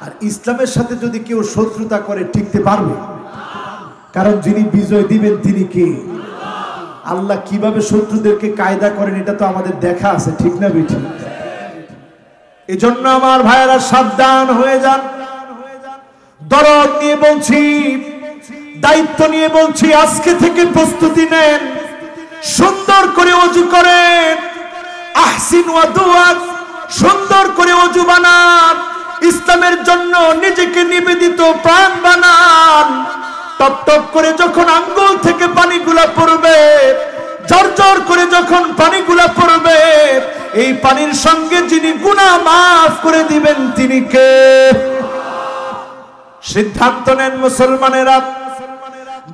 আর ইসলামের সাথে যদি কেউ শত্রুতা করে টিকতে পারবে, কারণ যিনি বিজয় দিবেন তিনি কে? আল্লাহ কিভাবে শত্রুদেরকে কায়দা করেন এটা তো আমাদের দেখা আছে, ঠিক না বেঠি? এজন্য আমার ভাইয়েরা সাবধান হয়ে যান। দরদ নিয়ে বলছি, দায়িত্ব নিয়ে বলছি, আজকে থেকে প্রস্তুতি নেন, সুন্দর করে ওযু করেন, আহসিন ওয়া দুআত, সুন্দর করে ওযু বানান, ইসলামের জন্য নিজেকে নিবেদিত প্রাণ বানান। টপ টপ করে যখন আঙ্গুল থেকে পানিগুলা পড়বে, ঝরঝর করে যখন পানিগুলা পড়বে, এই পানির সঙ্গে যিনি গুনাহ মাফ করে দিবেন তিনি কে? সিদ্ধান্ত নেন মুসলমানেরা।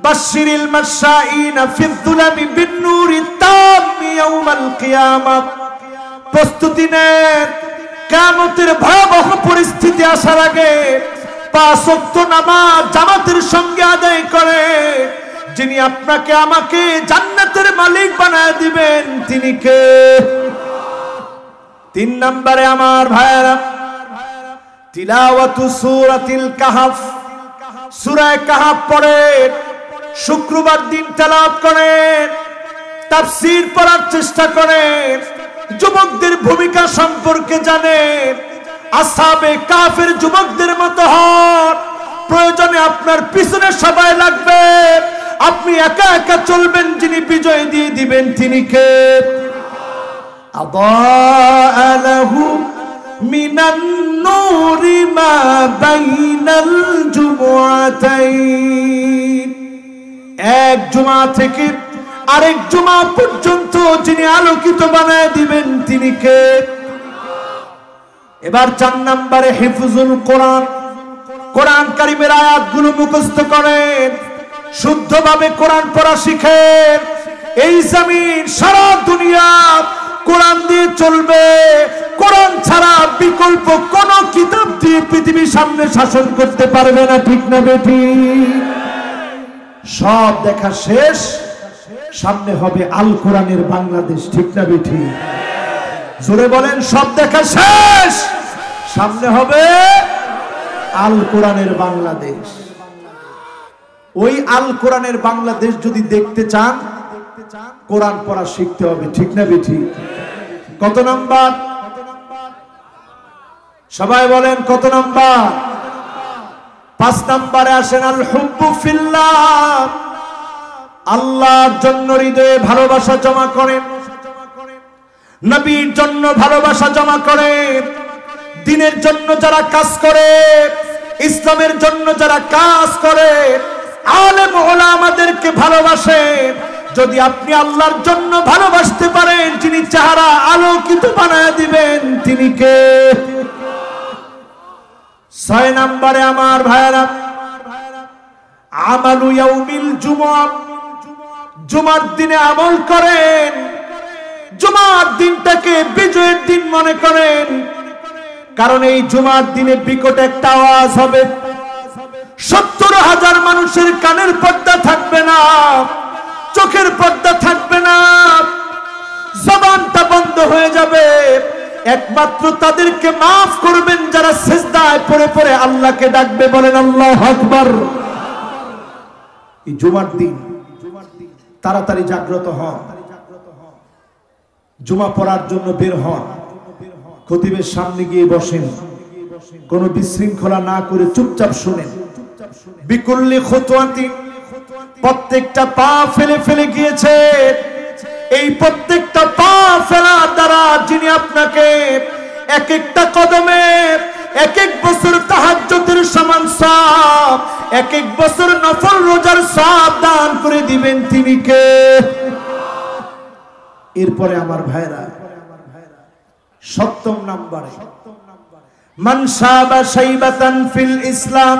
বাশশিরিল মাশাঈনা ফিয-যুলামি বিন-নূরি তাম্মি ইয়াউমাল কিয়ামাহ। প্রস্তুতি নেন, কিয়ামতের ভয়াবহ পরিস্থিতি আসার আগে 5 ওয়াক্ত নামাজ জামাতের সঙ্গে আদায় করে যিনি আপনাকে আমাকে জান্নাতের মালিক বানায় দিবেন তিনি কে? 3 নম্বরে আমার ভাইরা, তিলাওয়াতু সূরাতিল কাহফ। সূরা কাহফ পড়েন, শুক্রবার দিন তেলাওয়াত করেন, তাফসীর পড়ার চেষ্টা করেন, যুবকদের ভূমিকা সম্পর্কে জানেন, আসহাবে কাফের যুবকদের মতো হন। প্রয়োজনে আপনার পিছনে সবাই লাগবে, আপনি একা একা চলবেন, যিনি বিজয় দিয়ে দিবেন তিনি কে? আদাআ লাহু মিনান নূরি মা বাইনাল জুমআতাইন। এক জুমা থেকে আরেক জুমা পর্যন্ত যিনি আলোকিত বানায় দিবেন তিনি কে? এবার 4 নম্বরে হিফজুল কোরআন। কোরআন কারীমের আয়াতগুলো মুখস্থ করেন, শুদ্ধভাবে কোরআন পড়া শিখেন। এই জমিন সারা দুনিয়া কোরআন দিয়ে চলবে, কোরআন ছাড়া বিকল্প কোন কিতাব দিয়ে পৃথিবীর সামনে শাসন করতে পারবে না, ঠিক না বেঠি? সব দেখা শেষ, সামনে হবে আল কোরআনের বাংলাদেশ, ঠিক না বেঠি? জোরে বলেন, সব দেখা শেষ, সামনে হবে আল কোরআনের বাংলাদেশ। ওই আল কোরআনের বাংলাদেশ যদি দেখতে চান, কোরআন পড়া শিখতে হবে, ঠিক না বেঠি? কত নাম্বার? সবাই বলেন কত নাম্বার? 5 নম্বরে আসেন, আল হুব্বু ফিল্লাহ। আল্লাহর জন্য হৃদয়ে ভালোবাসা জমা করেন, নবীর জন্য ভালোবাসা জমা করে, দ্বীনের জন্য যারা কাজ করে, ইসলামের জন্য যারা কাজ করে, আলেম ওলামাদেরকে ভালোবাসে। যদি আপনি আল্লাহর জন্য ভালোবাসতে পারেন, যিনি চেহারা আলোকিত বানায় দিবেন তিনি কে? 6 নম্বরে আমার ভাইরা, আমালু ইয়াউমিল জুমআহ। জুমার দিনে আমল করেন, জুমার দিনটাকে বিজয়ের দিন মনে করেন, কারণ এই জুমার দিনে বিকট একটা আওয়াজ হবে। 70,000 মানুষের কানের পর্দা থাকবে না, চোখের পর্দা থাকবে না, জবানটা বন্ধ হয়ে যাবে। একমাত্র তাদেরকে মাফ করবেন যারা সিজদায় পড়ে পড়ে আল্লাহকে ডাকবে, বলেন আল্লাহু আকবার। এই জুমার দিন তাড়াতাড়ি জাগ্রত হন, জুমা পড়ার জন্য বের হন, খতিবের সামনে গিয়ে বসেন, কোনো বিশৃঙ্খলা না করে চুপচাপ শুনেন। বিকুল্লি খুতওয়াতি, প্রত্যেকটা পা ফেলে ফেলে গিয়েছে, এই প্রত্যেকটা পা ফেলার দ্বারা যিনি আপনাকে এক একটা কদমে এক এক বছর তাহাজ্জুদের সমান সওয়াব, এক এক বছর নফল রোজার সওয়াব দান করে দিবেন তিনি কে? এরপরে আমার ভাইরা 7ম নম্বরে মান শাবা শাইবাতান ফিল ইসলাম,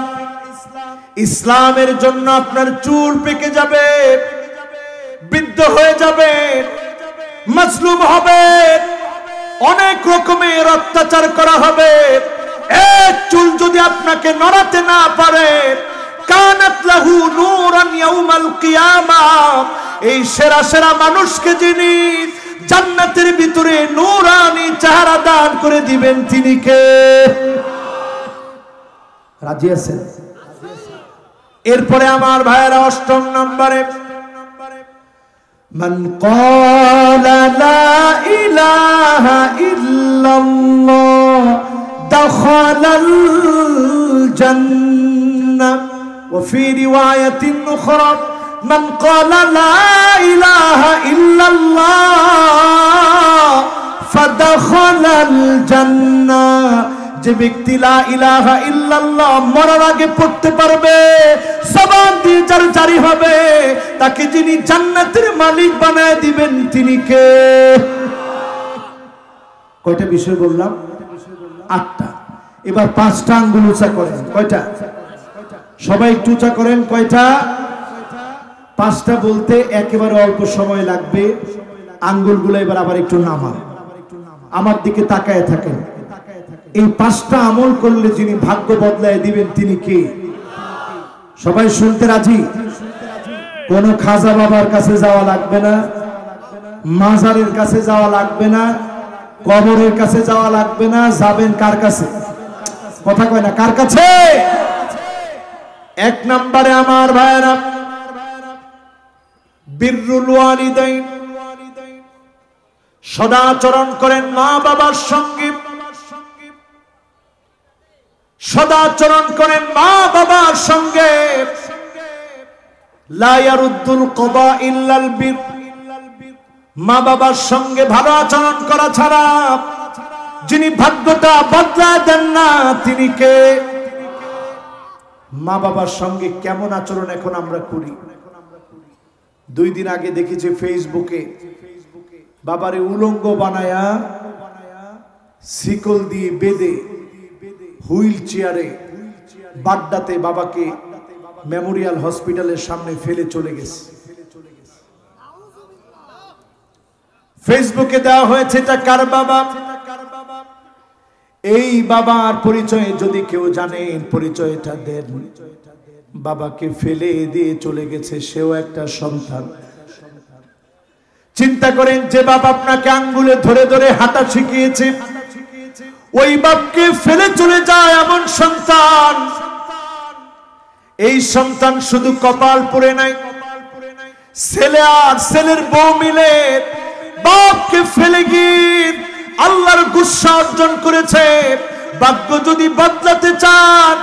ইসলামের জন্য আপনার চুল পেকে যাবে, বৃদ্ধ হয়ে যাবে, মাজলুম হবে, অনেক রকমের অত্যাচার করা হবে, এক চুল যদি আপনাকে নড়াতে না পারে, কানাত লাহু নূরান ইয়াউমাল কিয়ামা, এই সেরা সেরা মানুষকে যিনি জান্নাতের ভিতরে নূরানি চেহারা দান করে দিবেন তিনি কে? রাজি আছেন? এরপরে আমার ভাইয়েরা 8ম নম্বরে মান ক্বালা লা ইলাহা ইল্লাল্লাহ দাখালাল জান্নাহ ওয়া ফি রিওয়ায়াতিন উখরা মান ক্বালা লা ইলাহা ইল্লাল্লাহ ফাদাখালাল জান্নাহ, যে ব্যক্তি লা ইলাহা ইল্লাল্লাহ মরার আগে পড়তে পারবে, জবান দিয়ে যার জারি হবে, তাকে যিনি জান্নাতের মালিক বানায় দিবেন তিনি কে? কয়টা বিষয় বললাম? 8টা। এবার 5টা আঙ্গুল উঁচা করেন। কয়টা? সবাই একটু উঁচা করেন। কয়টা? 5টা বলতে একেবারে অল্প সময় লাগবে। আঙ্গুলগুলো এবার আবার একটু নামান, আমার দিকে তাকায় থাকেন। এই 5টা আমল করলে যিনি ভাগ্য বদলায় দিবেন তিনি কে? সবাই শুনতে রাজি? কোন খাজা বাবার কাছে যাওয়া লাগবে না, মাজারের কাছে যাওয়া লাগবে না, কবরের কাছে যাওয়া লাগবে না। যাবেন কার কাছে? কথা কয় না, কার কাছে? 1 নম্বরে আমার ভাইরা বিররুল ওয়ালিদাইন, সদাচরণ করেন মা বাবার সঙ্গে, সদাচরণ করেন মা বাবার সঙ্গে। লা ইয়ারুদ্দুল কদা ইল্লাল বির, মা বাবার সঙ্গে ভালো আচরণ করা ছাড়া যিনি ভাগ্যটা বদলায় দেন না তিনি কে? মা বাবার সঙ্গে কেমন আচরণ এখন আমরা করি? 2 দিন আগে দেখেছি ফেসবুকে বাবারে উলঙ্গ বানায়া শিকল দিয়ে বেঁধে হুইল চেয়ারে বাড্ডাতে বাবাকে মেমোরিয়াল হসপিটালের সামনে ফেলে চলে গেছে। ফেসবুকে দেওয়া হয়েছে এটা কার বাবা? এই বাবার পরিচয় যদি কেউ জানেন, পরিচয়টা দেন। বাবাকে ফেলে দিয়ে চলে গেছে, সেও একটা সন্তান। চিন্তা করেন, যে বাবা আপনাকে আঙ্গুলে ধরে ধরে হাঁটা শিখিয়েছে, ওই বাপকে ফেলে চলে যায় এমন সন্তান। এই সন্তান শুধু কপাল পড়ে নাই, ছেলে আর ছেলের বউ মিলে বাপকে ফেলে গিয়ে আল্লাহর গুসা অর্জন করেছে। ভাগ্য যদি বদলাতে চান,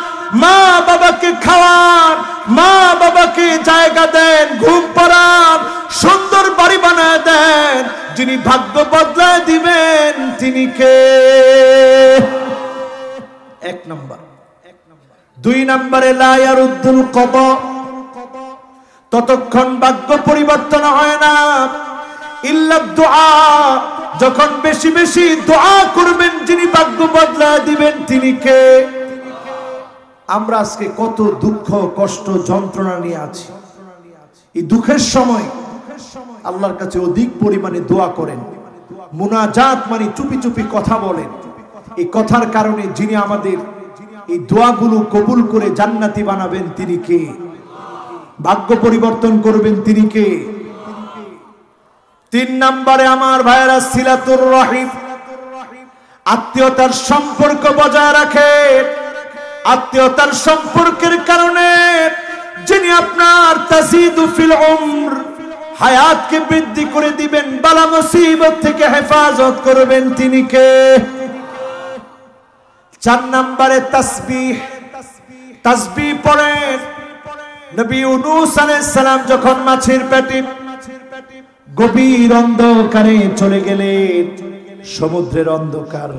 মা বাবাকে খাওয়ান, মা বাবাকে জায়গা দেন, ঘুম পাড়ান, সুন্দর বাড়ি বানায় দেন। যিনি ভাগ্য বদলায় দিবেন তিনি কে? 1 নম্বর। 2 নম্বরে লা ইয়ারুদ্দুল কদা, ততক্ষণ ভাগ্য পরিবর্তন হয় না ইল্লা দুআ, যখন বেশি বেশি দোয়া করবেন যিনি ভাগ্য বদলায় দিবেন তিনি কে? আমরা আজকে কত দুঃখ কষ্ট যন্ত্রণা নিয়ে আছি। এই দুঃখের সময় আল্লাহর কাছে অধিক পরিমাণে দোয়া করেন। মুনাজাত মানে চুপি চুপি কথা বলেন। এই কথার কারণে যিনি আমাদের এই দোয়াগুলো কবুল করে জান্নাতি বানাবেন তিনি কে? ভাগ্য পরিবর্তন করবেন তিনি কে? 3 নম্বরে আমার ভাইরা সিলাতুর রহিম, আত্মীয়তার সম্পর্ক বজায় রাখে। আত্মীয়তার সম্পর্কের কারণে যিনি আপনার তাজিদু ফিল উমর, হায়াতকে বৃদ্ধি করে দিবেন, বালা মুসিবত থেকে হেফাজত করবেন তিনি কে? 4 নম্বরে তাসবিহ, তাসবিহ পড়েন। নবী ইউনূস আলাইহিস সালাম যখন মাছের পেটে গভীর অন্ধকারে চলে গেলেন। সমুদ্রের অন্ধকার,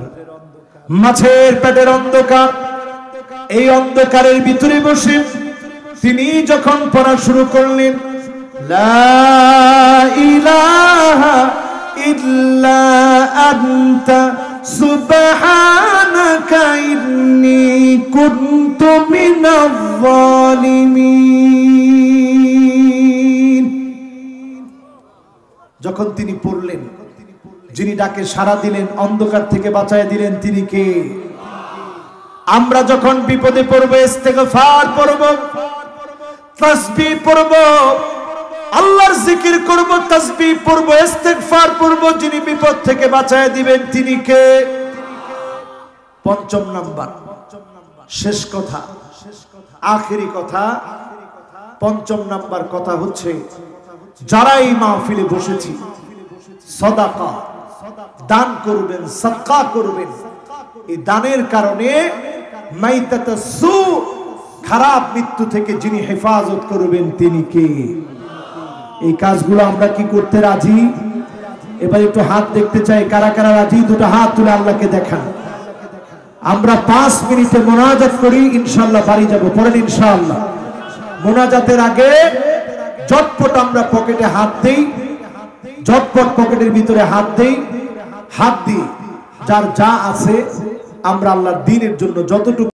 মাছের পেটের অন্ধকার, এই অন্ধকারের ভিতরে বসে তিনি যখন পড়া শুরু করলেন, লা ইলাহা ইল্লা আনতা সুবহানাকা ইন্নী কুনতু মিনাজ জালিমিন। যখন তিনি পড়লেন, যিনি ডাকে সাড়া দিলেন, অন্ধকার থেকে বাঁচায় দিলেন, তিনি কে? আমরা যখন বিপদে পড়ব, ইস্তেগফার পড়ব, তাসবিহ পড়ব, আল্লাহর জিকির করব, তাসবিহ পড়ব, ইস্তেগফার পড়ব, যিনি বিপদ থেকে বাঁচায় দিবেন তিনি কে? পঞ্চম নাম্বার, শেষ কথা, আখেরি কথা, পঞ্চম নাম্বার কথা হচ্ছে, যারা এই মাহফিলে বসেছি, সাদাকা দান করবেন, সাদকা করবেন। এই দানের কারণে মাইতাতাসু খারাপ মৃত্যু থেকে যিনি হেফাজত করবেন তিনি কে? এই কাজগুলো আমরা কি করতে রাজি? এবার একটু হাত দেখতে চাই, কারা কারা রাজি? দুটো হাত তুলে আল্লাহকে দেখান। আমরা 5 মিনিটে মোনাজাত করি, ইনশাআল্লাহ বাড়ি যাব। পড়েন ইনশাআল্লাহ। মোনাজাতের আগে ঝটপট আমরা পকেটে হাত দেই, ঝটপট পকেটের ভিতরে হাত দেই, হাত দিই, যার যা আছে আমরা আল্লাহর দ্বীনের জন্য যতটুকু